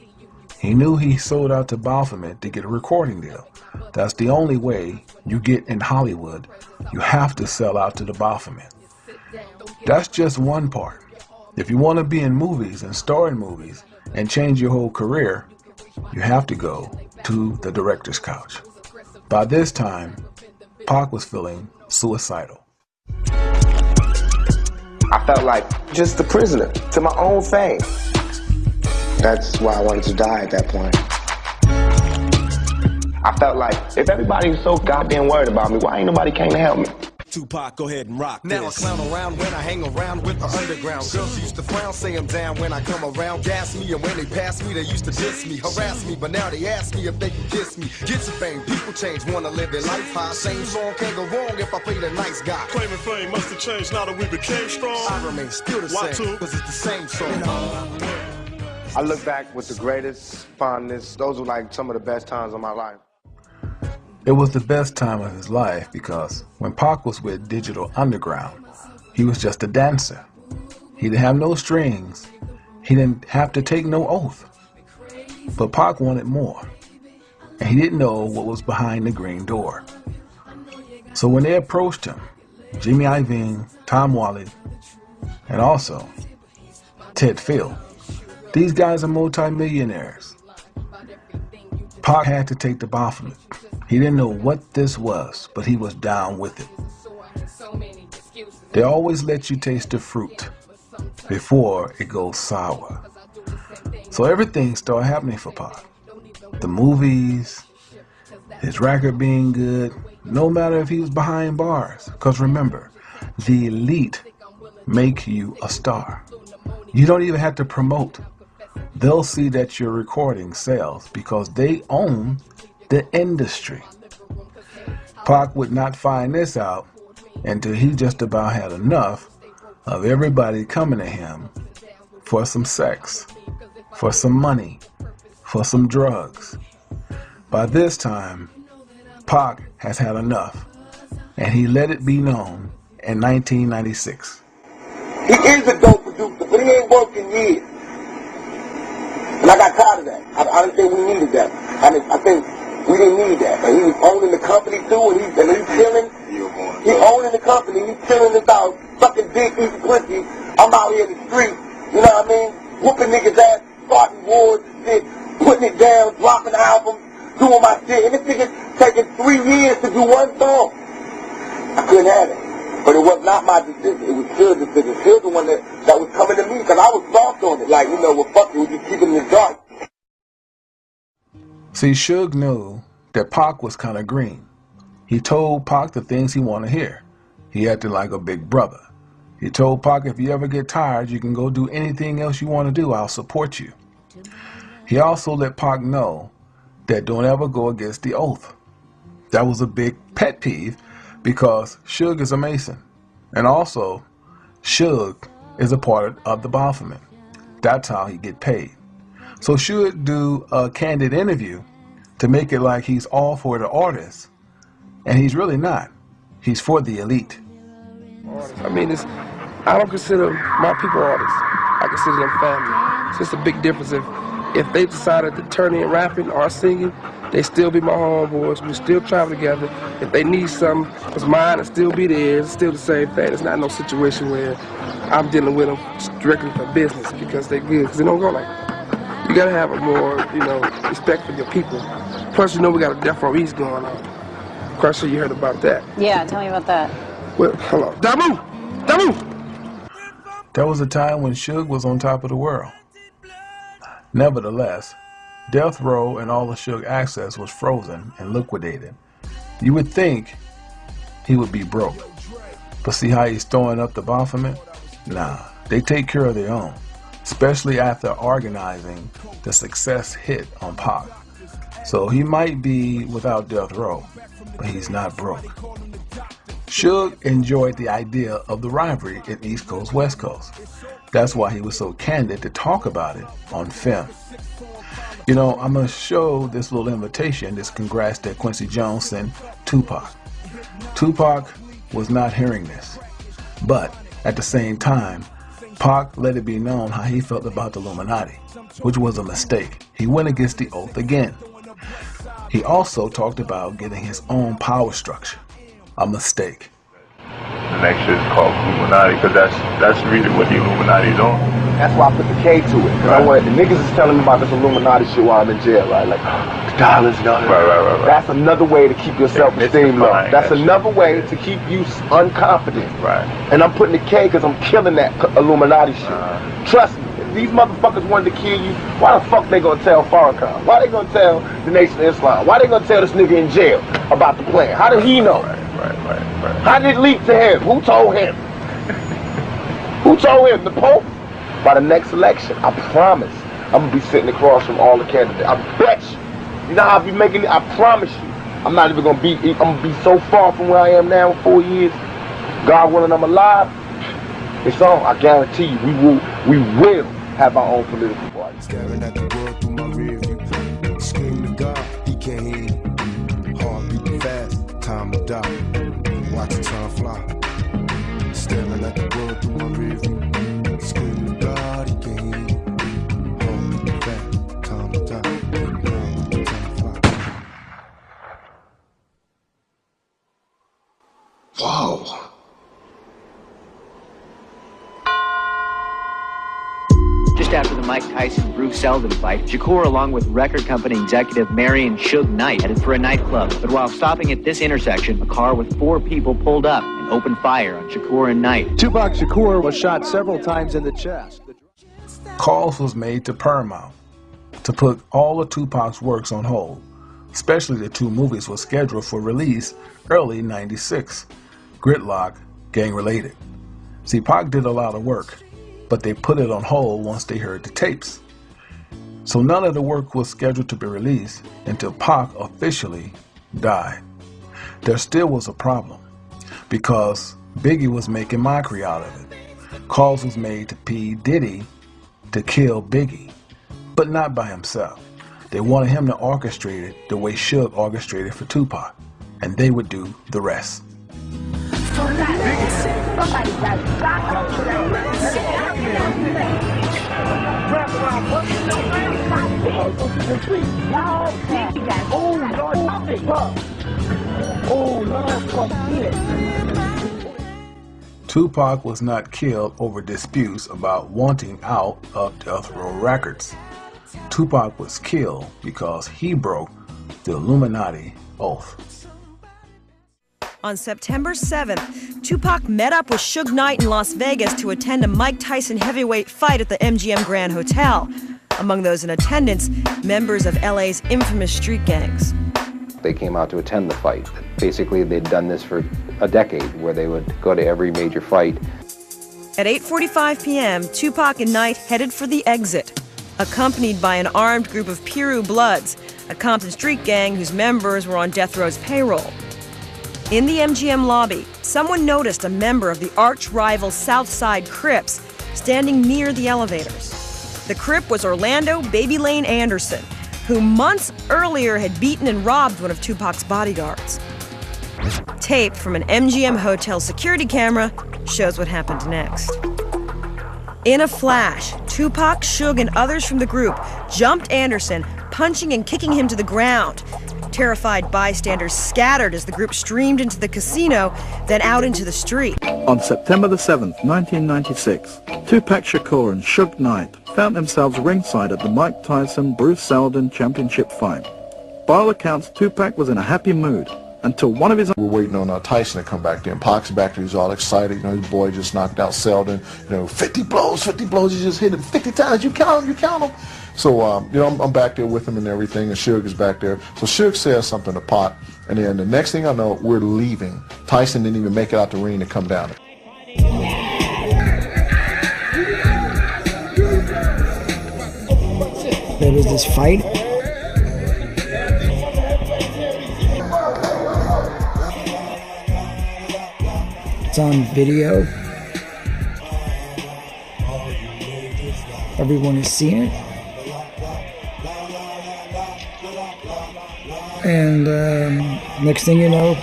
He knew he sold out to Baphomet to get a recording deal. That's the only way you get in Hollywood, you have to sell out to the Baphomet. That's just one part. If you want to be in movies and star in movies and change your whole career, you have to go to the director's couch. By this time, Pac was feeling suicidal. I felt like just a prisoner to my own fame. That's why I wanted to die at that point. I felt like if everybody was so goddamn worried about me, why ain't nobody came to help me? Tupac, go ahead and rock now this. I clown around when I hang around with the underground. Girls used to frown, say I'm down when I come around. Gas me, and when they pass me, they used to diss me, harass me. But now they ask me if they can kiss me. Get your fame, people change, wanna live their life high. Same song can't go wrong if I play the nice guy. Claiming fame must have changed now that we became strong. I remain still the same, cause it's the same song. I look back with the greatest fondness. Those were like some of the best times of my life. It was the best time of his life because when Pac was with Digital Underground, he was just a dancer. He didn't have no strings. He didn't have to take no oath. But Pac wanted more, and he didn't know what was behind the green door. So when they approached him, Jimmy Iovine, Tom Whalley, and also Ted Field, these guys are multi-millionaires. Pac had to take the Baphomet. He didn't know what this was, but he was down with it. They always let you taste the fruit before it goes sour. So everything started happening for Pac. The movies, his record being good, no matter if he was behind bars. Because remember, the elite make you a star. You don't even have to promote. They'll see that your recording sells because they own the industry. Pac would not find this out until he just about had enough of everybody coming to him for some sex, for some money, for some drugs. By this time, Pac has had enough, and he let it be known in 1996. He is a dope producer, but he ain't working years. And I got tired of that. I didn't think we needed that. I think we didn't need that. And he was owning the company too, and he's chilling. He owning the company, he's chilling this out, sucking dick, eating pussy. I'm out here in the street, you know what I mean? Whooping niggas' ass, starting wars and shit, putting it down, dropping albums, doing my shit. And this nigga's taking 3 years to do one song. I couldn't have it. But it was not my decision. It was Suge's decision. Suge the one that was coming to me, because I was soft on it. Like, you know, well, fuck it, we just keep it in the dark. See, Suge knew that Pac was kind of green. He told Pac the things he wanted to hear. He acted like a big brother. He told Pac, if you ever get tired, you can go do anything else you want to do. I'll support you. He also let Pac know that don't ever go against the oath. That was a big pet peeve because Suge is a Mason. And also, Suge is a part of the Baphomet. That's how he get paid. So Suge do a candid interview to make it like he's all for the artists, and he's really not. He's for the elite. I mean, I don't consider my people artists. I consider them family. It's just a big difference. If they decided to turn in rapping or singing, they still be my homeboys. We still travel together. If they need something, it's mine, it'll still be theirs. It's still the same thing. It's not no situation where I'm dealing with them strictly for business because they're good, because they don't go like that. You gotta have a more, respect for your people. Plus, we got a Death Row East going on. Crusher, you heard about that. Yeah, tell me about that. Well, hello. Damu! There was a time when Suge was on top of the world. Nevertheless, Death Row and all the Suge access was frozen and liquidated. You would think he would be broke. But see how he's throwing up the Baphomet? Nah, they take care of their own, especially after organizing the success hit on Pac. So he might be without Death Row, but he's not broke. Suge enjoyed the idea of the rivalry in East Coast, West Coast. That's why he was so candid to talk about it on film. I'm going to show this little invitation, this congrats that Quincy Jones sent Tupac. Tupac was not hearing this, but at the same time, Pac let it be known how he felt about the Illuminati, which was a mistake. He went against the oath again. He also talked about getting his own power structure. A mistake. The next shit is called Illuminati, because that's really what the Illuminati's on. That's why I put the K to it. Because I want the niggas is telling me about this Illuminati shit while I'm in jail, right? Like, the dollars, Right. That's another way to keep your self-esteem low. That's another way to keep you unconfident. Right. And I'm putting the K because I'm killing that Illuminati shit. Trust me, if these motherfuckers wanted to kill you, why the fuck they gonna tell Farrakhan? Why they gonna tell the Nation of Islam? Why they gonna tell this nigga in jail about the plan? How did he know? Right. How did it leak to him? Who told him? Who told him? The Pope? By the next election, I promise, I'm gonna be sitting across from all the candidates. I bet you. You know how I be making it? I promise you. I'm not even gonna be, I'm gonna be so far from where I am now in 4 years. God willing, I'm alive. It's on. I guarantee you, we will have our own political party. Staring at the world through my rear view. Scream to God, he can't hear you. Heart beating fast, time to die. Watch the time fly. Staring at the world through my rear view. Scream to God, he can't hear you. Heart beating fast, time to die. Watch the time fly. Whoa. Just after the Mike Tyson-Bruce Seldon fight, Shakur, along with record company executive Marion Suge Knight, headed for a nightclub. But while stopping at this intersection, a car with 4 people pulled up and opened fire on Shakur and Knight. Tupac Shakur was shot several times in the chest. Calls was made to Paramount to put all of Tupac's works on hold, especially the 2 movies were scheduled for release early '96, Gridlock, Gang Related. See, Pac did a lot of work, but they put it on hold once they heard the tapes. So none of the work was scheduled to be released until Pac officially died. There still was a problem, because Biggie was making mockery out of it. Calls was made to P. Diddy to kill Biggie, but not by himself. They wanted him to orchestrate it the way Suge orchestrated for Tupac, and they would do the rest. Tupac was not killed over disputes about wanting out of Death Row Records. Tupac was killed because he broke the Illuminati oath. On September 7th, Tupac met up with Suge Knight in Las Vegas to attend a Mike Tyson heavyweight fight at the MGM Grand Hotel. Among those in attendance, members of LA's infamous street gangs. They came out to attend the fight. Basically, they'd done this for a decade, where they would go to every major fight. At 8:45 p.m., Tupac and Knight headed for the exit, accompanied by an armed group of Piru Bloods, a Compton street gang whose members were on Death Row's payroll. In the MGM lobby, someone noticed a member of the arch-rival Southside Crips standing near the elevators. The Crip was Orlando Baby Lane Anderson, who months earlier had beaten and robbed one of Tupac's bodyguards. Tape from an MGM hotel security camera shows what happened next. In a flash, Tupac, Suge, and others from the group jumped Anderson, punching and kicking him to the ground. Terrified bystanders scattered as the group streamed into the casino, then out into the street. On September the 7th, 1996, Tupac Shakur and Suge Knight found themselves ringside at the Mike Tyson-Bruce Seldon championship fight. By all accounts, Tupac was in a happy mood until one of his... We're waiting on Tyson to come back there, and Pac's back there. He's all excited. You know, his boy just knocked out Seldon. You know, 50 blows, he just hit him 50 times. You count him. So, you know, I'm back there with him and everything, and Suge is back there. So Suge says something to Pac, and then the next thing I know, we're leaving. Tyson didn't even make it out the ring to come down. There was this fight. It's on video. Everyone has seen it. And next thing you know,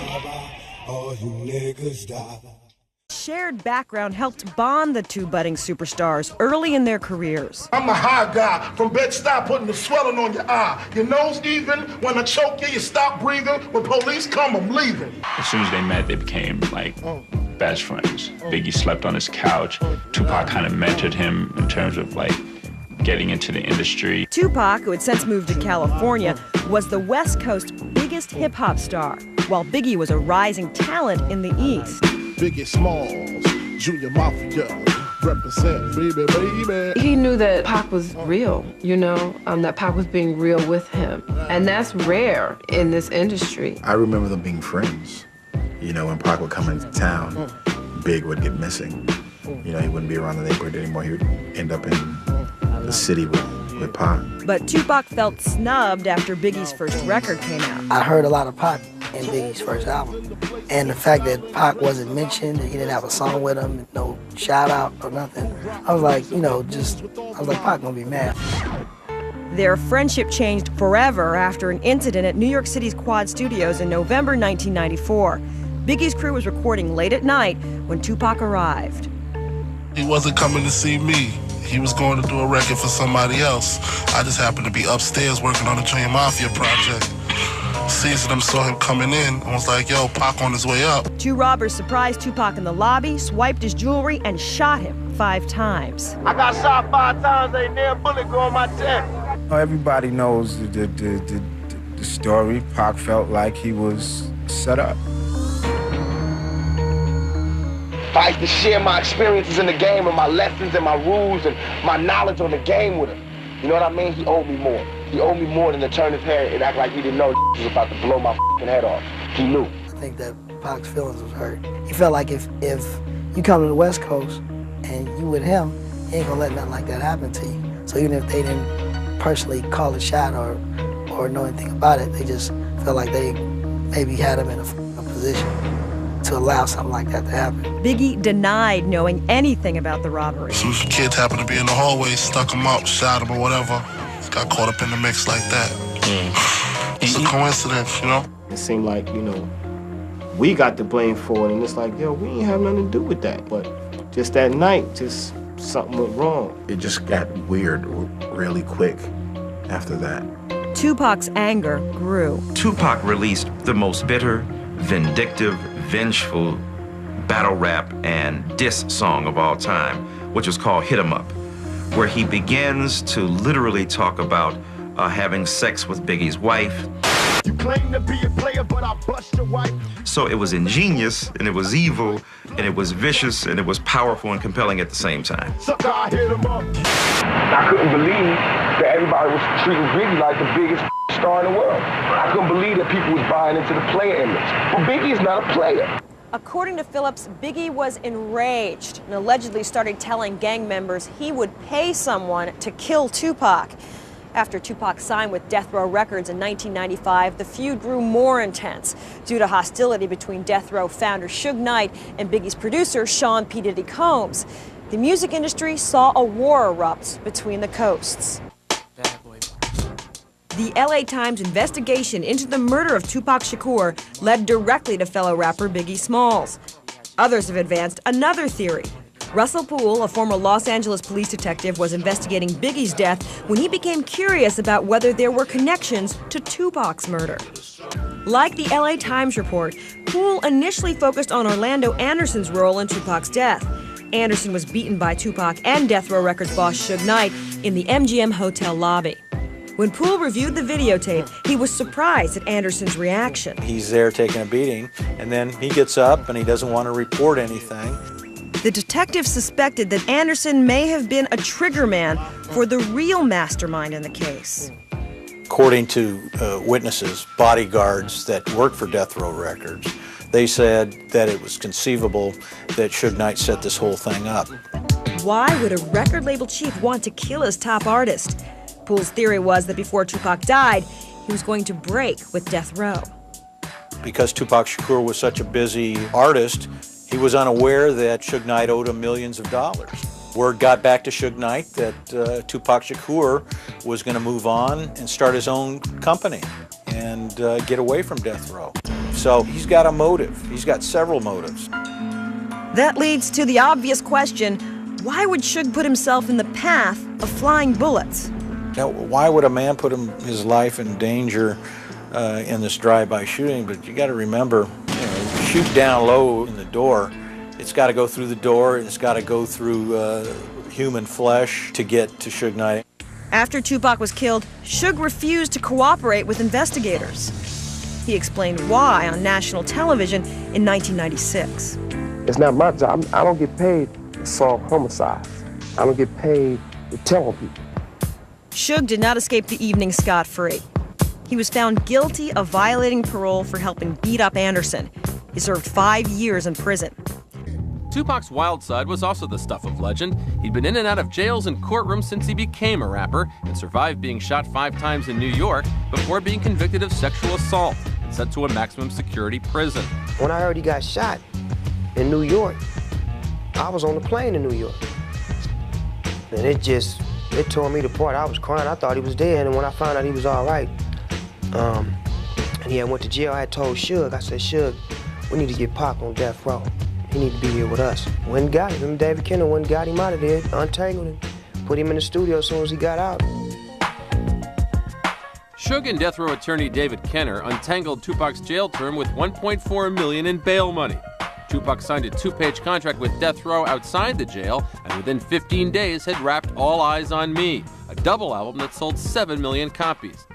shared background helped bond the two budding superstars early in their careers. I'm a high guy from Bed-Stuy, putting the swelling on your eye. Your nose even, when I choke you, you stop breathing. When police come, I'm leaving. As soon as they met, they became like best friends. Biggie slept on his couch. Tupac kind of mentored him in terms of like getting into the industry. Tupac, who had since moved to California, was the West Coast's biggest hip-hop star, while Biggie was a rising talent in the East. Biggie Smalls, Junior Mafia, represent, baby. He knew that Pac was real, you know, that Pac was being real with him. And that's rare in this industry. I remember them being friends. You know, when Pac would come into town, Big would get missing. You know, he wouldn't be around the neighborhood anymore. He would end up in the city with Pac. But Tupac felt snubbed after Biggie's first record came out. I heard a lot of Pac in Biggie's first album. And the fact that Pac wasn't mentioned, he didn't have a song with him, no shout out or nothing. I was like, you know, I was like, Pac gonna be mad. Their friendship changed forever after an incident at New York City's Quad Studios in November 1994. Biggie's crew was recording late at night when Tupac arrived. He wasn't coming to see me. He was going to do a record for somebody else. I just happened to be upstairs working on the Junior Mafia project. Sees him, saw him coming in, and was like, yo, Pac on his way up. Two robbers surprised Tupac in the lobby, swiped his jewelry, and shot him 5 times. I got shot 5 times, ain't near a bullet go on my chest. Everybody knows the story. Pac felt like he was set up. I used to share my experiences in the game and my lessons and my rules and my knowledge on the game with him. You know what I mean? He owed me more. He owed me more than to turn his head and act like he didn't know he was about to blow my head off. He knew. I think that Pac's feelings was hurt. He felt like if you come to the West Coast and you with him, he ain't gonna let nothing like that happen to you. So even if they didn't personally call a shot or know anything about it, they just felt like they maybe had him in a position to allow something like that to happen. Biggie denied knowing anything about the robbery. Some kids happened to be in the hallway, stuck him up, shot him or whatever. Got caught up in the mix like that. It's a coincidence, you know? It seemed like, you know, we got the blame for it, and it's like, yo, we ain't have nothing to do with that. But just that night, just something went wrong. It just got weird really quick after that. Tupac's anger grew. Tupac released the most bitter, vindictive, vengeful battle rap and diss song of all time, which was called Hit 'Em Up, where he begins to literally talk about having sex with Biggie's wife. You claim to be a player, but I bust your wife. So it was ingenious, and it was evil, and it was vicious, and it was powerful and compelling at the same time. Sucker, I hit him up. I couldn't believe that everybody was treating Biggie like the biggest star in the world. I couldn't believe that people was buying into the player image. But Biggie is not a player. According to Phillips, Biggie was enraged and allegedly started telling gang members he would pay someone to kill Tupac. After Tupac signed with Death Row Records in 1995, the feud grew more intense due to hostility between Death Row founder Suge Knight and Biggie's producer Sean P. Diddy Combs. The music industry saw a war erupt between the coasts. The LA Times investigation into the murder of Tupac Shakur led directly to fellow rapper Biggie Smalls. Others have advanced another theory. Russell Poole, a former Los Angeles police detective, was investigating Biggie's death when he became curious about whether there were connections to Tupac's murder. Like the LA Times report, Poole initially focused on Orlando Anderson's role in Tupac's death. Anderson was beaten by Tupac and Death Row Records boss Suge Knight in the MGM hotel lobby. When Poole reviewed the videotape, he was surprised at Anderson's reaction. He's there taking a beating, and then he gets up and he doesn't want to report anything. The detective suspected that Anderson may have been a triggerman for the real mastermind in the case. According to witnesses, bodyguards that worked for Death Row Records, they said that it was conceivable that Suge Knight set this whole thing up. Why would a record label chief want to kill his top artist? Poole's theory was that before Tupac died, he was going to break with Death Row. Because Tupac Shakur was such a busy artist, he was unaware that Suge Knight owed him millions of dollars. Word got back to Suge Knight that Tupac Shakur was going to move on and start his own company and get away from Death Row. So he's got a motive. He's got several motives. That leads to the obvious question, why would Suge put himself in the path of flying bullets? Now, why would a man put his life in danger in this drive-by shooting? But you got to remember, shoot down low in the door. It's got to go through the door, and it's got to go through human flesh to get to Suge Knight. After Tupac was killed, Suge refused to cooperate with investigators. He explained why on national television in 1996. It's not my job. I don't get paid to solve homicides. I don't get paid to tell people. Suge did not escape the evening scot-free. He was found guilty of violating parole for helping beat up Anderson. He served 5 years in prison. Tupac's wild side was also the stuff of legend. He'd been in and out of jails and courtrooms since he became a rapper and survived being shot 5 times in New York before being convicted of sexual assault and sent to a maximum security prison. When I heard he got shot in New York, I was on the plane in New York. And it tore me apart. I was crying. I thought he was dead. And when I found out he was all right, and he had went to jail, I had told Suge, I said, Suge, we need to get Pac on death row. He need to be here with us. Went and got him. And David Kenner went and got him out of there, untangled him, put him in the studio as soon as he got out. Suge and death row attorney David Kenner untangled Tupac's jail term with $1.4 million in bail money. Tupac signed a 2-page contract with death row outside the jail, and within 15 days had rapped All Eyes on Me, a double album that sold 7 million copies.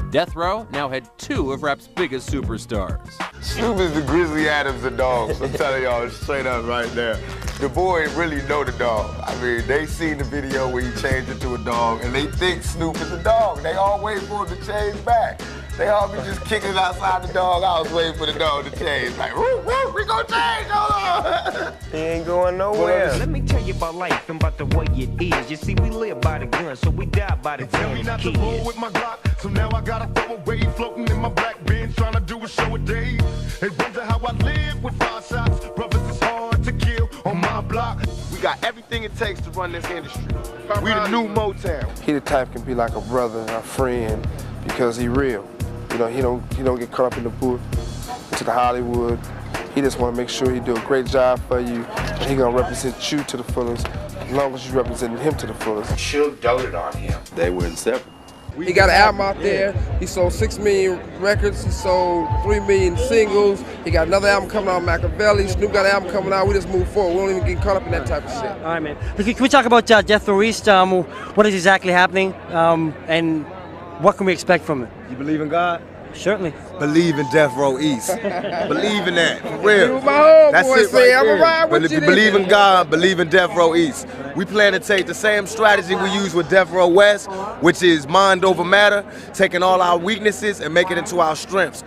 Death Row now had 2 of rap's biggest superstars. Snoop is the Grizzly Adams of dogs. I'm telling y'all straight up right there. The boy really know the dog. I mean, they seen the video where he changed into a dog, and they think Snoop is a dog. They all wait for him to change back. They all be just kicking outside the dog house waiting for the dog to change. Like, woo, woo, we gonna change, hold on. He ain't going nowhere. Let me tell you about life and about the way it is. You see, we live by the gun, so we die by the gun. Tell me not to roll with my Glock, so now I gotta throw away, floating in my black Benz, trying to do a show a day. They wonder how I live with 5 shots. Brothers, it's hard to kill on my block. We got everything it takes to run this industry. We the new Motown. He the type can be like a brother, a friend, because he real. You know, he don't get caught up in the booth, to the Hollywood. He just want to make sure he do a great job for you. And he gonna represent you to the fullest, as long as you representing him to the fullest. Suge doted on him. They were inseparable. He got an album out there. He sold 6 million records. He sold 3 million singles. He got another album coming out, Machiavelli. Snoop got an album coming out. We just move forward. We don't even get caught up in that type of shit. All right, man. Can we talk about Death Row East? What is exactly happening, and what can we expect from it? You believe in God? Certainly. Believe in Death Row East. Believe in that, for real. That's it right there. But if you believe in God, believe in Death Row East. We plan to take the same strategy we use with Death Row West, which is mind over matter, taking all our weaknesses and making it into our strengths.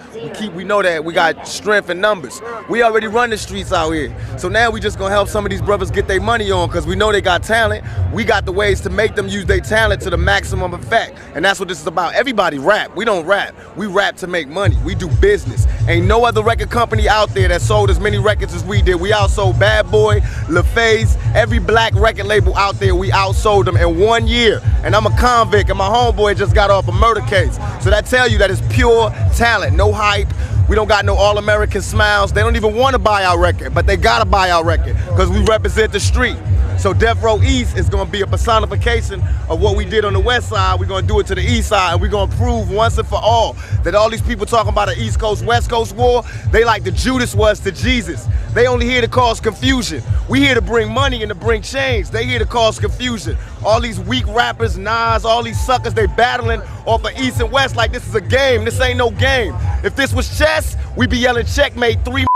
We know that we got strength in numbers. We already run the streets out here. So now we just gonna help some of these brothers get their money on, because we know they got talent. We got the ways to make them use their talent to the maximum effect. And that's what this is about. Everybody rap. We don't rap. We rap to make money. We do business. Ain't no other record company out there that sold as many records as we did. We outsold Bad Boy, LaFace, every black record label out there, we outsold them in 1 year. And I'm a convict, and my homeboy just got off a murder case. So that tell you that it's pure talent, no hype. We don't got no all-American smiles. They don't even want to buy our record, but they gotta buy our record, because we represent the street. So Death Row East is gonna be a personification of what we did on the West Side. We're gonna do it to the East Side, and we're gonna prove once and for all that all these people talking about an East Coast, West Coast war, they like the Judas was to Jesus. They only here to cause confusion. We here to bring money and to bring change. They here to cause confusion. All these weak rappers, Nas, all these suckers, they battling off of East and West like this is a game. This ain't no game. If this was chess, we'd be yelling checkmate 3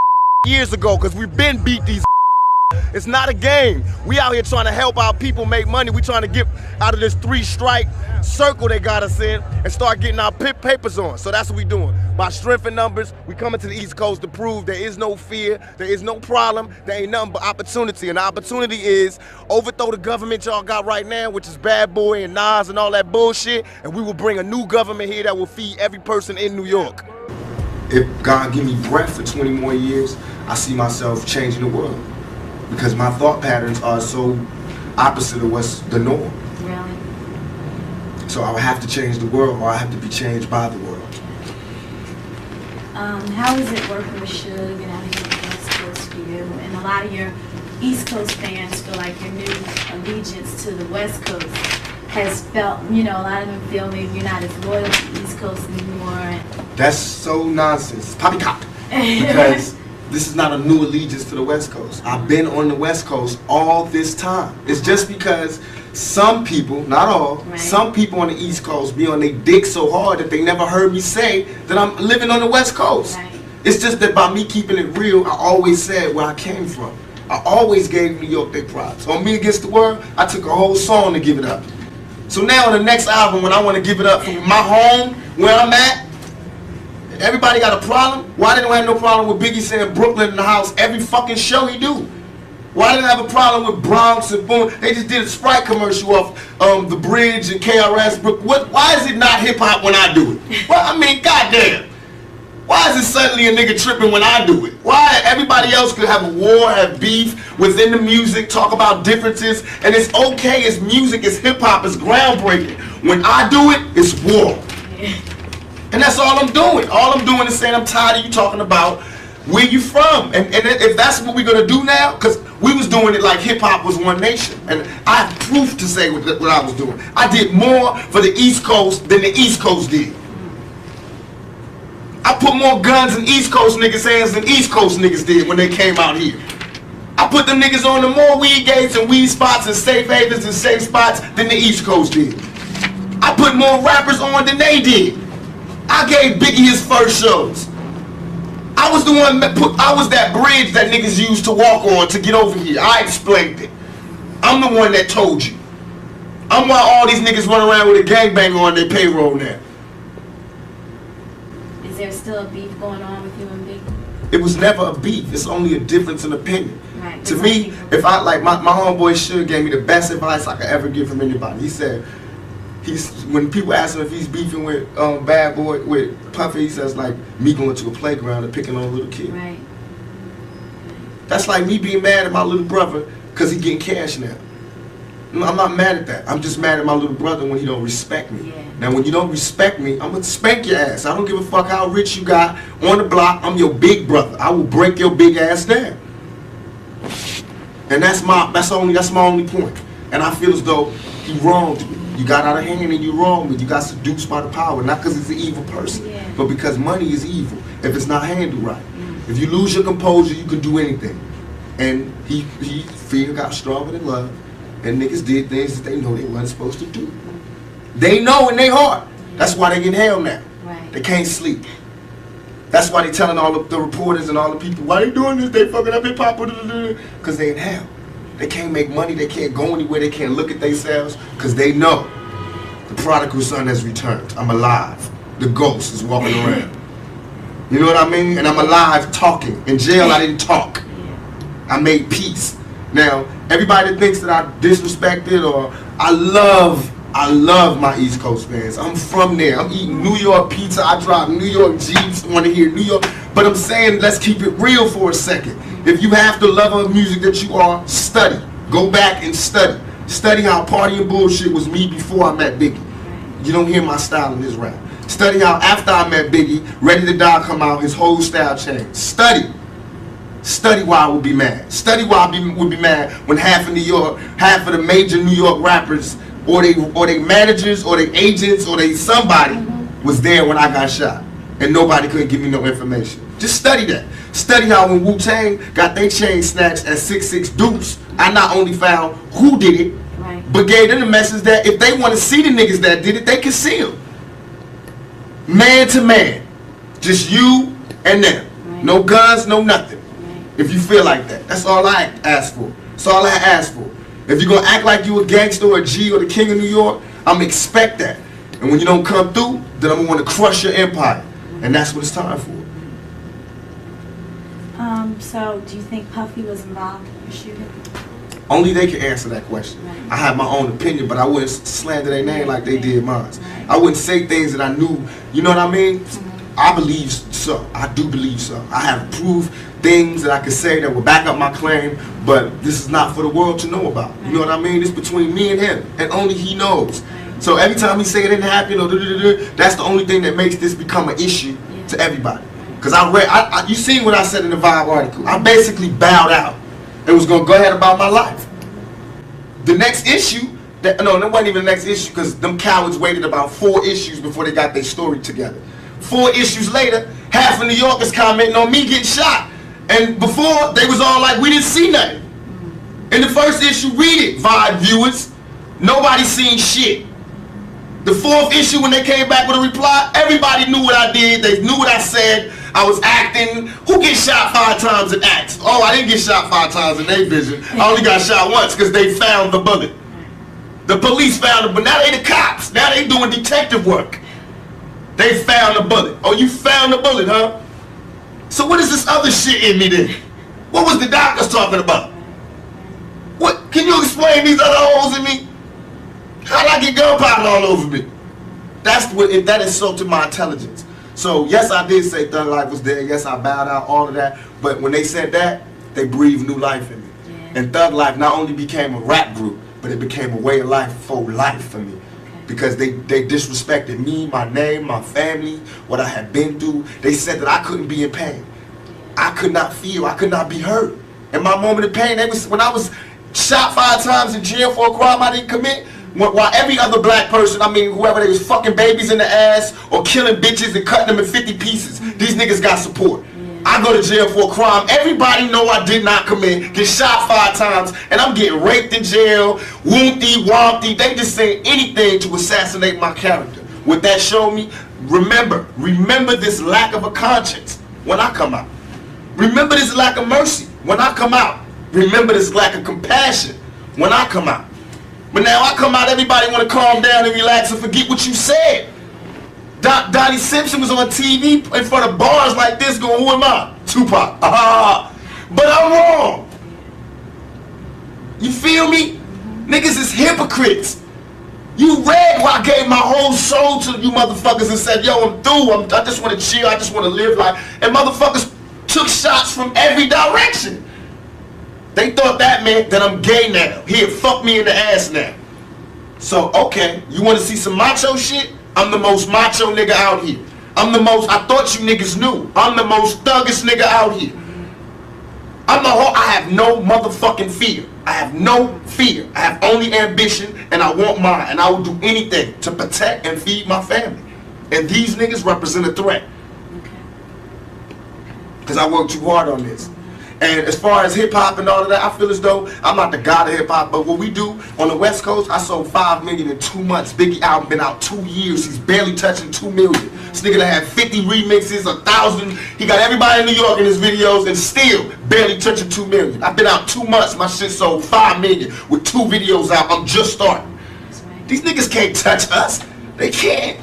years ago, because we've been beat these. It's not a game. We out here trying to help our people make money. We trying to get out of this 3-strike circle they got us in and start getting our papers on. So that's what we doing. By strength and numbers, we coming to the East Coast to prove there is no fear, there is no problem, there ain't nothing but opportunity. And the opportunity is overthrow the government y'all got right now, which is Bad Boy and Nas and all that bullshit, and we will bring a new government here that will feed every person in New York. If God give me breath for 20 more years, I see myself changing the world. Because my thought patterns are so opposite of what's the norm. Really? So I would have to change the world, or I have to be changed by the world. How is it working with Suge and out here on the West Coast for you, and a lot of your East Coast fans feel like your new allegiance to the West Coast has felt, you know, a lot of them feel maybe you're not as loyal to the East Coast anymore. That's so nonsense. Poppycock. Because this is not a new allegiance to the West Coast. I've been on the West Coast all this time. It's just because some people, not all, some people on the East Coast be on their dick so hard that they never heard me say that I'm living on the West Coast. It's just that by me keeping it real, I always said where I came from. I always gave New York their props. On Me Against the World, I took a whole song to give it up. So now on the next album, when I want to give it up from my home, where I'm at, everybody got a problem? Why they don't have no problem with Biggie saying Brooklyn in the house every fucking show he do? Why they don't have a problem with Bronx and boom? They just did a Sprite commercial off the Bridge and KRS. Why is it not hip hop when I do it? Well, I mean, goddamn. Why is it suddenly a nigga tripping when I do it? Why everybody else could have a war, have beef within the music, talk about differences, and it's okay, it's music, it's hip hop, it's groundbreaking. When I do it, it's war. And that's all I'm doing. All I'm doing is saying I'm tired of you talking about where you from. And if that's what we're gonna do now, because we was doing it like hip hop was one nation. And I have proof to say what I was doing. I did more for the East Coast than the East Coast did. I put more guns in East Coast niggas' hands than East Coast niggas did when they came out here. I put them niggas on the more weed gates and weed spots and safe havens and safe spots than the East Coast did. I put more rappers on than they did. I gave Biggie his first shows. I was the one that I was that bridge that niggas used to walk on to get over here. I explained it. I'm the one that told you. I'm why all these niggas run around with a gangbang on their payroll now. Is there still a beef going on with you and Biggie? It was never a beef. It's only a difference in opinion. Right. To me, if I like my homeboy Suge gave me the best advice I could ever give from anybody. He said, when people ask him if he's beefing with Bad Boy, with Puffy, he says like me going to a playground and picking on a little kid. Right. That's like me being mad at my little brother because he getting cash now. I'm not mad at that. I'm just mad at my little brother when he don't respect me. Yeah. Now when you don't respect me, I'm gonna spank your ass. I don't give a fuck how rich you got on the block. I'm your big brother. I will break your big ass down. And that's my only point. And I feel as though he wronged me. You got out of hand and you wronged me. You got seduced by the power, not because he's an evil person, but because money is evil if it's not handled right. If you lose your composure, you can do anything. And fear got stronger than love, and niggas did things that they know they wasn't supposed to do. They know in their heart. That's why they in hell now. They can't sleep. That's why they telling all the reporters and all the people, why they doing this? They fucking up hip hop, because they in hell. They can't make money, they can't go anywhere, they can't look at themselves, because they know the prodigal son has returned. I'm alive. The ghost is walking around. You know what I mean? And I'm alive talking. In jail, I didn't talk. I made peace. Now, everybody that thinks that I disrespected or I love my East Coast fans. I'm from there. I'm eating New York pizza. I drive New York Jeeps. Want to hear New York. But I'm saying, let's keep it real for a second. If you have the love of music that you are, study. Go back and study. Study how Party and Bullshit was me before I met Biggie. You don't hear my style in this rap. Study how after I met Biggie, Ready to Die come out, his whole style changed. Study. Study why I would be mad. Study why I would be mad when half of the major New York rappers, or they managers, or they agents, or they somebody was there when I got shot, and nobody couldn't give me no information. Just study that. Study how when Wu-Tang got their chain snatched at 6'6" Deuce, I not only found who did it, but gave them the message that if they want to see the niggas that did it, they can see them. Man to man. Just you and them. No guns, no nothing. If you feel like that. That's all I ask for. That's all I ask for. If you're going to act like you a gangster or a G or the king of New York, I'm going to expect that. And when you don't come through, then I'm going to want to crush your empire. And that's what it's time for. So, do you think Puffy was involved in the shooting? Only they can answer that question. Right. I have my own opinion, but I wouldn't slander their name like they did mine. Right. I wouldn't say things that I knew, you know what I mean? I believe so. I do believe so. I have proved things that I could say that will back up my claim, but this is not for the world to know about. You know what I mean? It's between me and him, and only he knows. So every time he say it didn't happen, or that's the only thing that makes this become an issue to everybody. Because I read, you seen what I said in the Vibe article. I basically bowed out and was going to go ahead about my life. The next issue, no, that wasn't even the next issue because them cowards waited about 4 issues before they got their story together. 4 issues later, half of New York is commenting on me getting shot. And before, they was all like, we didn't see nothing. In the first issue, read it, Vibe viewers. Nobody seen shit. The 4th issue, when they came back with a reply, everybody knew what I did. They knew what I said. I was acting. Who gets shot 5 times in acts? Oh, I didn't get shot 5 times in their vision. I only got shot once because they found the bullet. The police found it, but now they the cops. Now they doing detective work. They found the bullet. Oh, you found the bullet, huh? So what is this other shit in me then? What was the doctors talking about? What? Can you explain these other holes in me? How'd I get gunpowder all over me? That insulted my intelligence. So yes, I did say Thug Life was there. Yes, I bowed out, all of that. But when they said that, they breathed new life in me. Yeah. And Thug Life not only became a rap group, but it became a way of life for life for me. Okay. Because they disrespected me, my name, my family, what I had been through. They said that I couldn't be in pain. I could not feel, I could not be hurt. In my moment of pain, when I was shot 5 times in jail for a crime I didn't commit, while every other black person, I mean whoever, they was fucking babies in the ass or killing bitches and cutting them in 50 pieces. These niggas got support. I go to jail for a crime everybody know I did not commit, get shot 5 times, and I'm getting raped in jail, wompty, wompty. They just say anything to assassinate my character. What that showed me, remember this lack of a conscience when I come out. Remember this lack of mercy when I come out. Remember this lack of compassion when I come out. But now I come out, everybody want to calm down and relax and forget what you said. Donnie Simpson was on TV in front of bars like this going, who am I? Tupac. But I'm wrong. You feel me? Niggas is hypocrites. You read why I gave my whole soul to you motherfuckers and said, yo, I'm through. I just want to chill. I just want to live life. And motherfuckers took shots from every direction. They thought that meant that I'm gay now. Here, fuck me in the ass now. So, okay, you want to see some macho shit? I'm the most macho nigga out here. I thought you niggas knew. I'm the most thuggish nigga out here. I have no motherfucking fear. I have no fear. I have only ambition, and I want mine. And I will do anything to protect and feed my family. And these niggas represent a threat. Because I worked too hard on this. And as far as hip-hop and all of that, I feel as though I'm not the god of hip-hop, but what we do on the West Coast, I sold 5 million in 2 months. Biggie album been out 2 years. He's barely touching 2 million. This nigga done had 50 remixes, 1,000. He got everybody in New York in his videos and still barely touching 2 million. I've been out 2 months. My shit sold 5 million with 2 videos out. I'm just starting. These niggas can't touch us. They can't.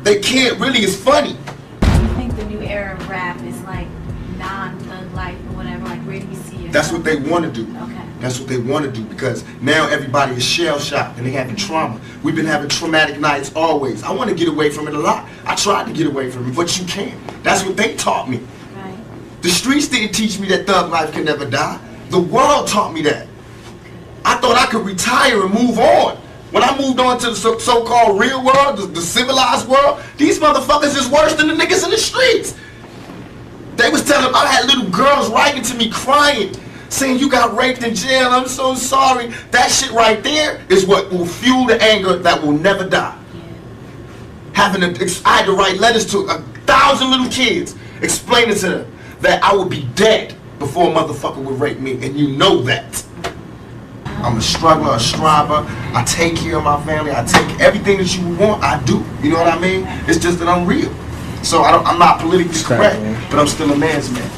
They can't. Really, it's funny. I think the new era of rap is like non-thug life or whatever. Like, where do you see it? That's what they want to do. Okay. That's what they want to do because now everybody is shell-shocked and they having trauma. We've been having traumatic nights always. I want to get away from it a lot. I tried to get away from it, but you can't. That's what they taught me. Right. The streets didn't teach me that thug life can never die. The world taught me that. I thought I could retire and move on. When I moved on to the so-called real world, the civilized world, these motherfuckers is worse than the niggas in the streets. They was telling, I had little girls writing to me crying, saying you got raped in jail, I'm so sorry. That shit right there is what will fuel the anger that will never die. I had to write letters to 1,000 little kids explaining to them that I would be dead before a motherfucker would rape me, and you know that. I'm a struggler, a striver. I take care of my family. I take everything that you want, I do. You know what I mean? It's just that I'm real. So I'm not politically correct, but I'm still a man's man.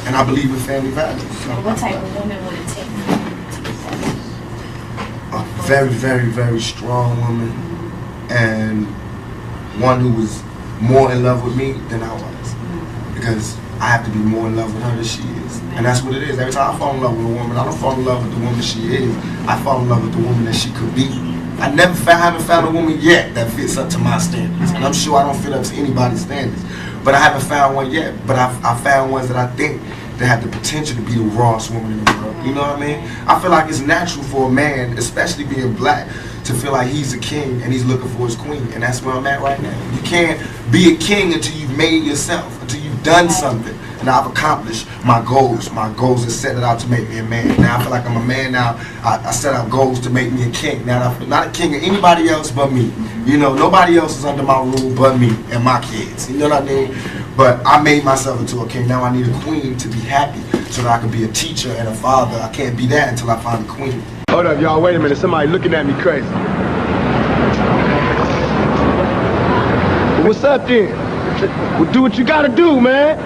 And I believe in family values. So. What type of woman would it take to get that? A very, very, very strong woman. And one who was more in love with me than I was. Because I have to be more in love with her than she is. And that's what it is. Every time I fall in love with a woman, I don't fall in love with the woman she is. I fall in love with the woman that she could be. I haven't found a woman yet that fits up to my standards. And I'm sure I don't fit up to anybody's standards. But I haven't found one yet. But I found ones that I think that have the potential to be the rawest woman in the world. You know what I mean? I feel like it's natural for a man, especially being black, to feel like he's a king and he's looking for his queen. And that's where I'm at right now. You can't be a king until you've made yourself, until you've done something, and I've accomplished my goals. My goals are set it out to make me a man. Now I feel like I'm a man now. I set out goals to make me a king. Now I'm not a king of anybody else but me. You know, nobody else is under my rule but me and my kids. You know what I mean? But I made myself into a king. Now I need a queen to be happy so that I can be a teacher and a father. I can't be that until I find a queen. Hold up, y'all. Wait a minute. Somebody looking at me crazy. What's up then? Well, do what you gotta do, man.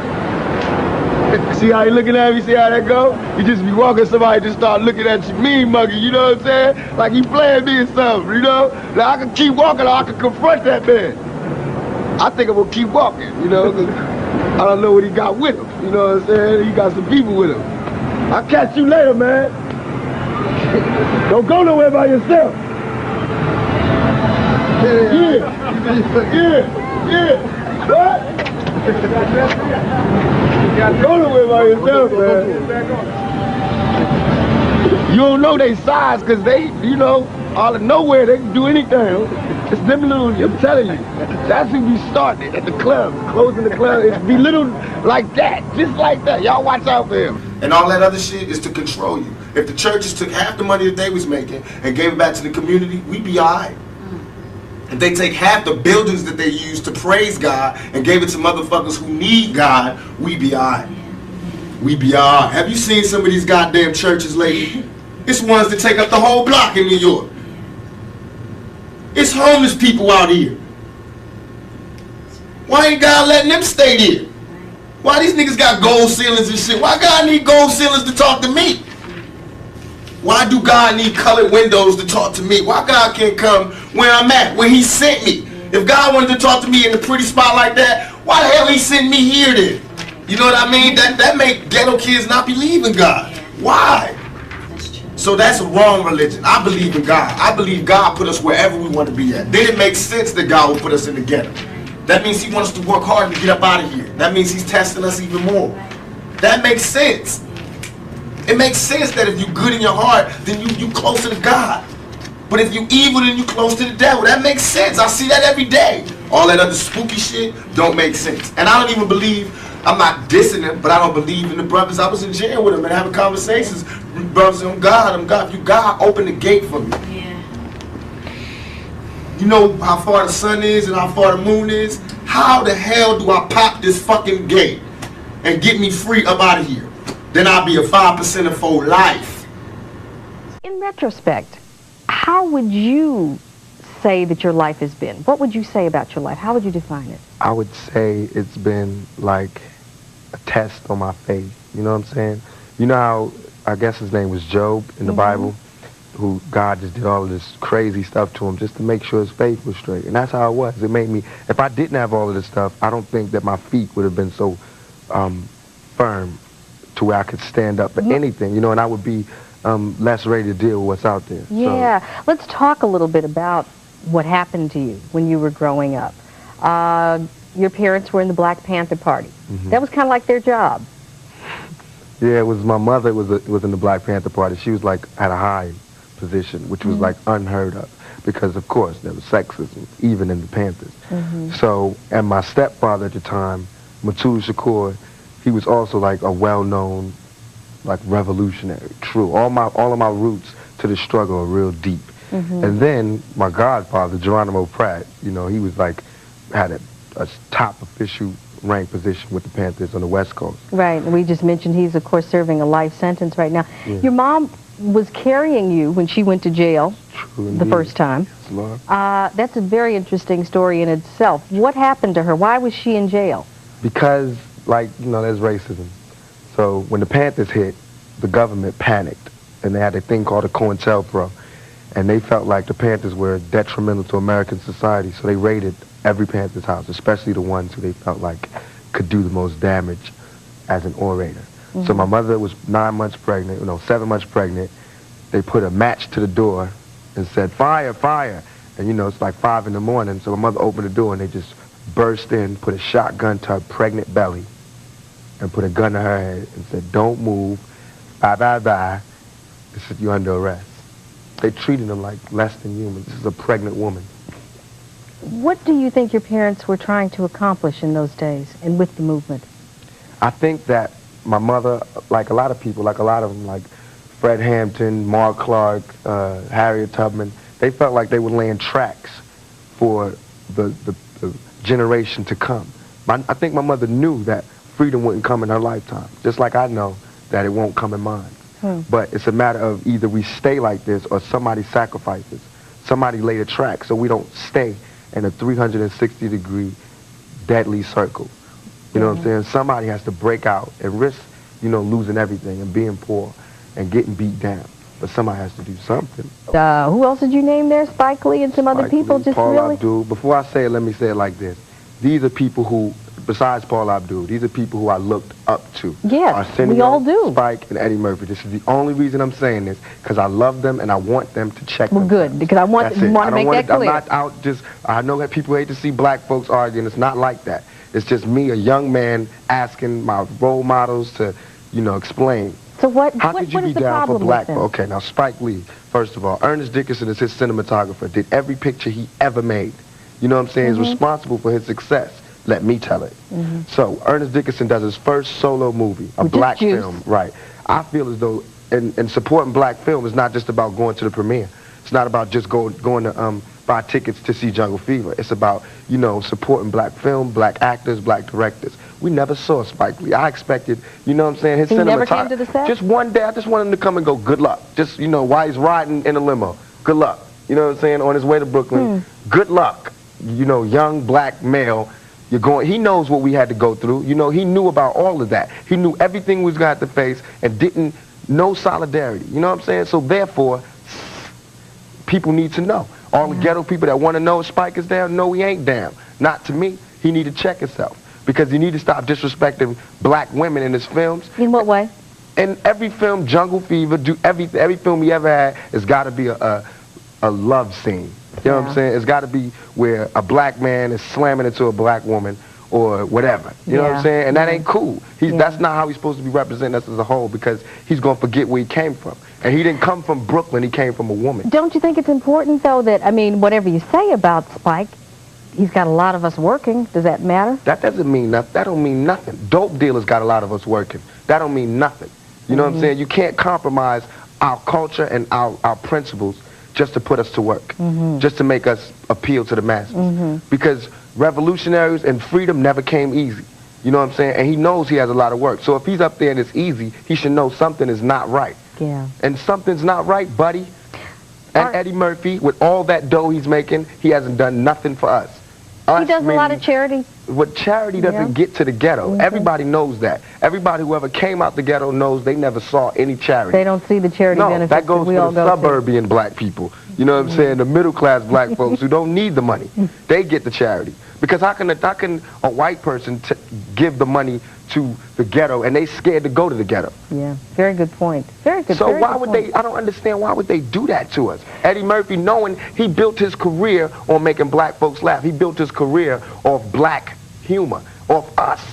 See how he looking at me? See how that go? You just be walking, somebody just start looking at you mean muggy, you know what I'm saying? Like he playing me or something, you know? Now I can keep walking or I can confront that man. I think I'm gonna keep walking, you know, 'cause I don't know what he got with him, you know what I'm saying? He got some people with him. I'll catch you later, man. Don't go nowhere by yourself. Yeah. What? Go nowhere by yourself, man. You don't know they size, because they, you know, out of nowhere, they can do anything. It's them little, I'm telling you, that's who be starting at the club, closing the club. It's be little like that, just like that. Y'all watch out for him. And all that other shit is to control you. If the churches took half the money that they was making and gave it back to the community, we'd be all right. If they take half the buildings that they use to praise God and gave it to motherfuckers who need God, we be alright. We be alright. Have you seen some of these goddamn churches lately? It's ones that take up the whole block in New York. It's homeless people out here. Why ain't God letting them stay there? Why these niggas got gold ceilings and shit? Why God need gold ceilings to talk to me? Why do God need colored windows to talk to me? Why God can't come where I'm at, where he sent me? If God wanted to talk to me in a pretty spot like that, why the hell he sent me here then? You know what I mean? That make ghetto kids not believe in God. Why? So that's a wrong religion. I believe in God. I believe God put us wherever we want to be at. Then it makes sense that God will put us in the ghetto. That means he wants us to work hard to get up out of here. That means he's testing us even more. That makes sense. It makes sense that if you're good in your heart, then you closer to God. But if you evil, then you close to the devil. That makes sense. I see that every day. All that other spooky shit don't make sense. And I don't even believe, I'm not dissing them, but I don't believe in the brothers. I was in jail with them and having conversations. Brothers, I'm God. If you God, open the gate for me. Yeah. You know how far the sun is and how far the moon is? How the hell do I pop this fucking gate and get me free up out of here? Then I'll be a 5% for life. In retrospect, how would you say that your life has been? What would you say about your life? How would you define it? I would say it's been like a test on my faith. You know what I'm saying? You know how, I guess his name was Job in the Bible, who God just did all of this crazy stuff to him just to make sure his faith was straight. And that's how it was. It made me, if I didn't have all of this stuff, I don't think that my feet would have been so firm to where I could stand up for anything, you know, and I would be less ready to deal with what's out there. Yeah. So. Let's talk a little bit about what happened to you when you were growing up. Your parents were in the Black Panther Party. That was kind of like their job. Yeah, it was my mother was in the Black Panther Party. She was like at a high position, which was like unheard of because, of course, there was sexism even in the Panthers. So, and my stepfather at the time, Matul Shakur, he was also like a well-known, like revolutionary. True, all of my roots to the struggle are real deep. And then my godfather, Geronimo Pratt, you know, he was like had a top official rank position with the Panthers on the West Coast. Right, and we just mentioned he's of course serving a life sentence right now. Yeah. Your mom was carrying you when she went to jail the first time. Yes, Lord. That's a very interesting story in itself. What happened to her? Why was she in jail? Because, like, you know, there's racism. So when the Panthers hit, the government panicked, and they had a thing called a COINTELPRO, and they felt like the Panthers were detrimental to American society, so they raided every Panthers house, especially the ones who they felt like could do the most damage as an orator. So my mother was 9 months pregnant, 7 months pregnant. They put a match to the door and said, "Fire, fire." And, you know, it's like 5 in the morning, so my mother opened the door and they just burst in, put a shotgun to her pregnant belly, and put a gun to her head and said, "Don't move, bye, bye, bye. This is, you're under arrest." They treated them like less than human. This is a pregnant woman. What do you think your parents were trying to accomplish in those days and with the movement? I think that my mother, like a lot of people, like a lot of them, like Fred Hampton, Mark Clark, Harriet Tubman, they felt like they were laying tracks for the generation to come. I think my mother knew that freedom wouldn't come in her lifetime, just like I know that it won't come in mine. But it's a matter of either we stay like this or somebody sacrifices. Somebody laid a track so we don't stay in a 360-degree deadly circle. You know what I'm saying? Somebody has to break out and risk, you know, losing everything and being poor and getting beat down. But somebody has to do something. Who else did you name there? Spike Lee and some other people? Lee, just Paul really? Abdul. Before I say it, let me say it like this. These are people who, besides Paul Abdul, these are people who I looked up to. Yes, Arsenio, we all do. Spike, and Eddie Murphy. This is the only reason I'm saying this, because I love them and I want them to check Well, good, because I want to make that clear. I'm not out just, I know that people hate to see black folks arguing. It's not like that. It's just me, a young man, asking my role models to, you know, explain. So How could you be down for black folk? Okay, now Spike Lee, first of all, Ernest Dickerson is his cinematographer, did every picture he ever made. You know what I'm saying? He's responsible for his success. Let me tell it. So Ernest Dickerson does his first solo movie, a black film, right? I feel as though in supporting black film is not just about going to the premiere. It's not about just going to buy tickets to see Jungle Fever. It's about, you know, supporting black film, black actors, black directors. We never saw Spike Lee. I expected, you know what I'm saying, his cinematography. He never came to the set? Just one day, I just wanted him to come and go, good luck. Just, you know, while he's riding in a limo, good luck. You know what I'm saying, on his way to Brooklyn, good luck. You know, young black male, you're going, he knows what we had to go through. You know, he knew about all of that. He knew everything we was going to have to face and didn't, no solidarity. You know what I'm saying? So therefore, people need to know. All the ghetto people that want to know if Spike is down, no, he ain't down. Not to me. He need to check himself. Because he need to stop disrespecting black women in his films. In what way? In every film, Jungle Fever, every film he ever had, it's got to be a love scene. You know what I'm saying? It's got to be where a black man is slamming into a black woman or whatever. You know what I'm saying? And that ain't cool. That's not how he's supposed to be representing us as a whole, because he's going to forget where he came from. And he didn't come from Brooklyn. He came from a woman. Don't you think it's important, though, that, I mean, whatever you say about Spike, he's got a lot of us working. Does that matter? That doesn't mean nothing. That don't mean nothing. Dope dealers got a lot of us working. That don't mean nothing. You know what I'm saying? You can't compromise our culture and our principles just to put us to work, just to make us appeal to the masses. Because revolutionaries and freedom never came easy. You know what I'm saying? And he knows he has a lot of work. So if he's up there and it's easy, he should know something is not right. Yeah. And something's not right, buddy. And Eddie Murphy, with all that dough he's making, he hasn't done nothing for us. He does a lot of charity. What charity doesn't get to the ghetto. Everybody knows that. Everybody who ever came out the ghetto knows they never saw any charity. They don't see the charity benefits that goes we to all the go suburban black people. You know what I'm saying? The middle class black folks who don't need the money. They get the charity. Because how can a white person give the money to the ghetto and they scared to go to the ghetto? Yeah, very good point. Very good. So why would they, I don't understand, why would they do that to us? Eddie Murphy, knowing he built his career on making black folks laugh. He built his career off black humor, off us.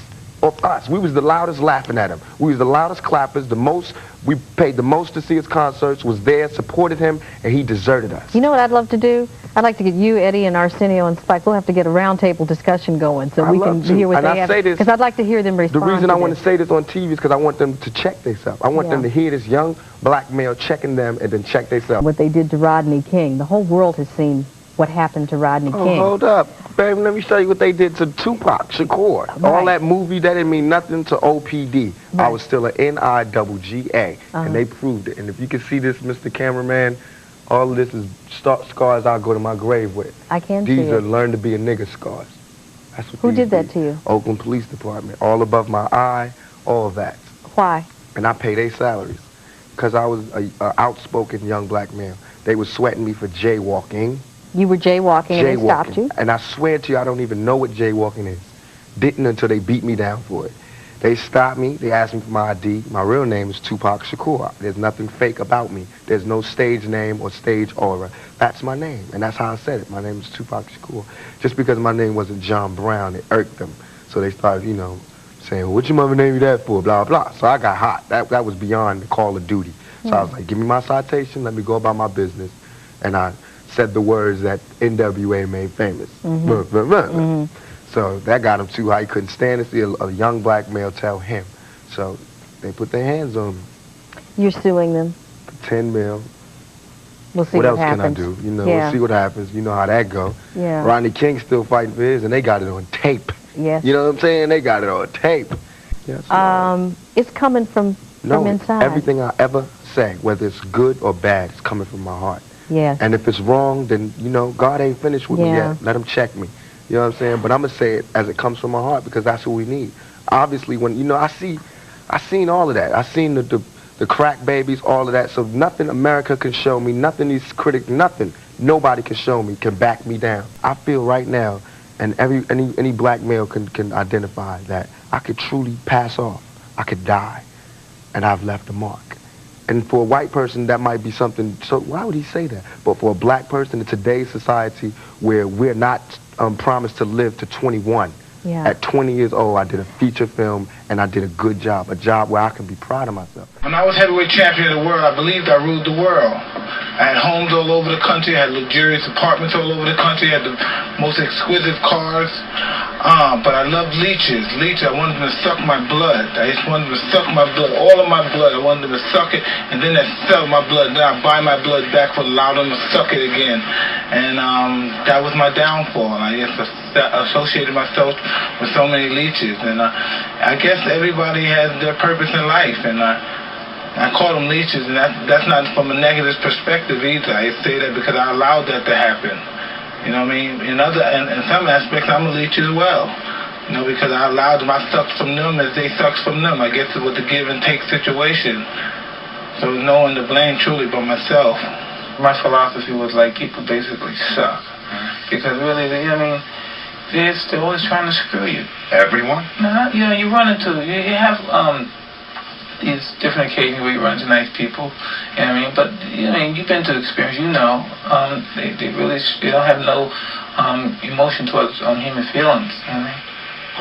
We was the loudest laughing at him. We was the loudest clappers, the most, we paid the most to see his concerts, was there, supported him, and he deserted us. You know what I'd love to do? I'd like to get you, Eddie, and Arsenio and Spike. We'll have to get a roundtable discussion going so we can hear what they have. Because I'd like to hear them respond. The reason I want to say this on TV is because I want them to check themselves. I want them to hear this young black male checking them and then check themselves. What they did to Rodney King. The whole world has seen what happened to Rodney King. Hold up. Baby, let me show you what they did to Tupac Shakur. Right. All that movie, that didn't mean nothing to OPD. Right. I was still an NIGGA, and they proved it. And if you can see this, Mr. Cameraman, all of this is scars I'll go to my grave with. I can see it. These are learn to be a nigga scars. That's what Who did that to you? Oakland Police Department. All above my eye, all of that. Why? And I pay their salaries. Because I was an outspoken young black man. They were sweating me for jaywalking. You were jaywalking and they stopped you? And I swear to you, I don't even know what jaywalking is. Didn't until they beat me down for it. They stopped me. They asked me for my ID. My real name is Tupac Shakur. There's nothing fake about me. There's no stage name or stage aura. That's my name, and that's how I said it. My name is Tupac Shakur. Just because my name wasn't John Brown, it irked them. So they started, you know, saying, well, what your mother named you that for, blah, blah. So I got hot. That was beyond the call of duty. So I was like, give me my citation. Let me go about my business. And I said the words that NWA made famous. So that got him too high. He couldn't stand to see a young black male tell him. So they put their hands on him. You're suing them. For 10 mil. We'll see what what else happens. can I do? You know, Yeah. we'll see what happens. You know how that go. Yeah. Rodney King's still fighting for his, and they got it on tape. Yes. You know what I'm saying? They got it on tape. Yes. It's coming from inside. Everything I ever say, whether it's good or bad, it's coming from my heart. Yes. And if it's wrong, then, you know, God ain't finished with me Yeah. yet. Let him check me. You know what I'm saying? But I'm going to say it as it comes from my heart because that's what we need. Obviously, when, you know, I seen all of that. I seen the crack babies, all of that. So nothing America can show me, nothing these critics, nothing, nobody can show me, can back me down. I feel right now, and any black male can identify that I could truly pass off. I could die, and I've left a mark. And for a white person, that might be something, so why would he say that? But for a black person in today's society where we're not promised to live to 21, at 20 years old, I did a feature film, and I did a good job, a job where I can be proud of myself. When I was heavyweight champion of the world, I believed I ruled the world. I had homes all over the country, I had luxurious apartments all over the country, I had the most exquisite cars. But I loved leeches. I wanted them to suck my blood. I just wanted them to suck my blood, all of my blood. I wanted them to suck it, and then they sell my blood. Then I buy my blood back for allow them to suck it again. And that was my downfall. I just associated myself with so many leeches. And I guess everybody has their purpose in life. And I call them leeches, and that's not from a negative perspective either. I say that because I allowed that to happen. You know what I mean? In some aspects, I'm a leech as well. You know, because I allowed them, I sucked from them as they sucked from them. I guess it was a give and take situation. So no one to blame truly but myself. My philosophy was like, people basically suck. Because really, I mean, they're always trying to screw you. Everyone? No, you know, you run into, you have these different occasions where you run into nice people, you know what I mean? But, you know, you've been through experience, you know, they really, they don't have no emotion towards human feelings, you know what I mean?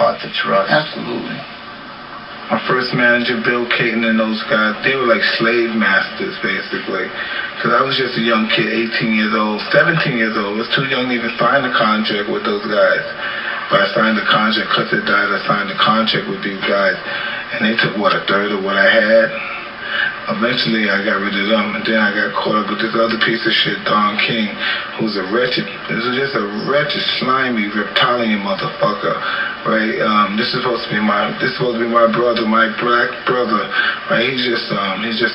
Hard to trust. Absolutely. My first manager, Bill Caton, and those guys, they were like slave masters, basically. Because I was just a young kid, 18 years old, 17 years old. I was too young to even sign a contract with those guys. But I signed the contract, because it died, I signed the contract with these guys. And they took, what, a third of what I had? Eventually, I got rid of them, and then I got caught up with this other piece of shit, Don King, who's this is just a wretched, slimy, reptilian motherfucker, right? This is supposed to be my brother, my black brother, right? He's just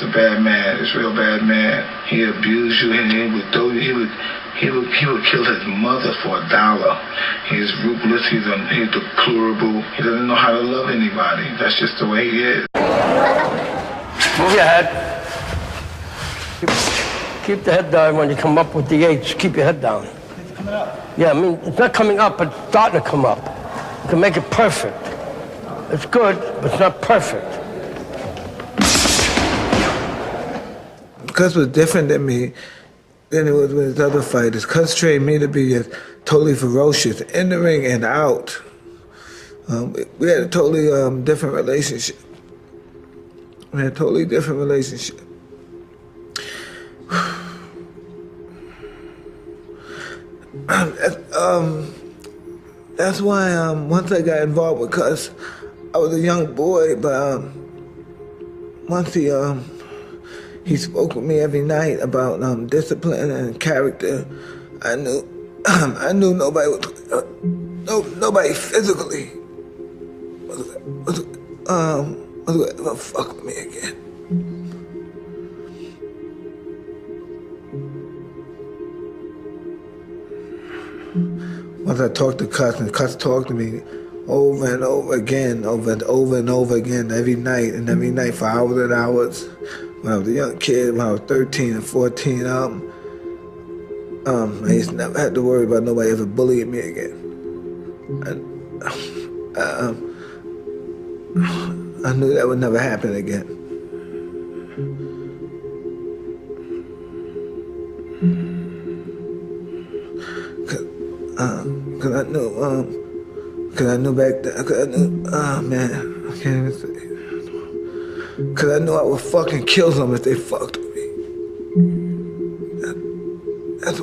a bad man, this real bad man. He abused you, and he would kill his mother for $1. He's ruthless, he's deplorable, he doesn't know how to love anybody. That's just the way he is. Move your head. Keep the head down when you come up with the H. Keep your head down. It's coming up. Yeah, I mean, it's not coming up, but it's starting to come up. You can make it perfect. It's good, but it's not perfect. Cuz was different than me than it was with his other fighters. Cuz trained me to be totally ferocious in the ring and out. We had a totally different relationship. That's why once I got involved with Cuz, I was a young boy, but once he spoke with me every night about discipline and character, I knew nobody nobody physically was gonna fuck with me again. Once I talked to Cus, and Cus talked to me over and over again, over and over again, every night for hours and hours. When I was a young kid, when I was 13 and 14, I just never had to worry about nobody ever bullying me again. I knew that would never happen again. Cause I knew back then, I can't even say. Cause I knew I would fucking kill them if they fucked with me. That's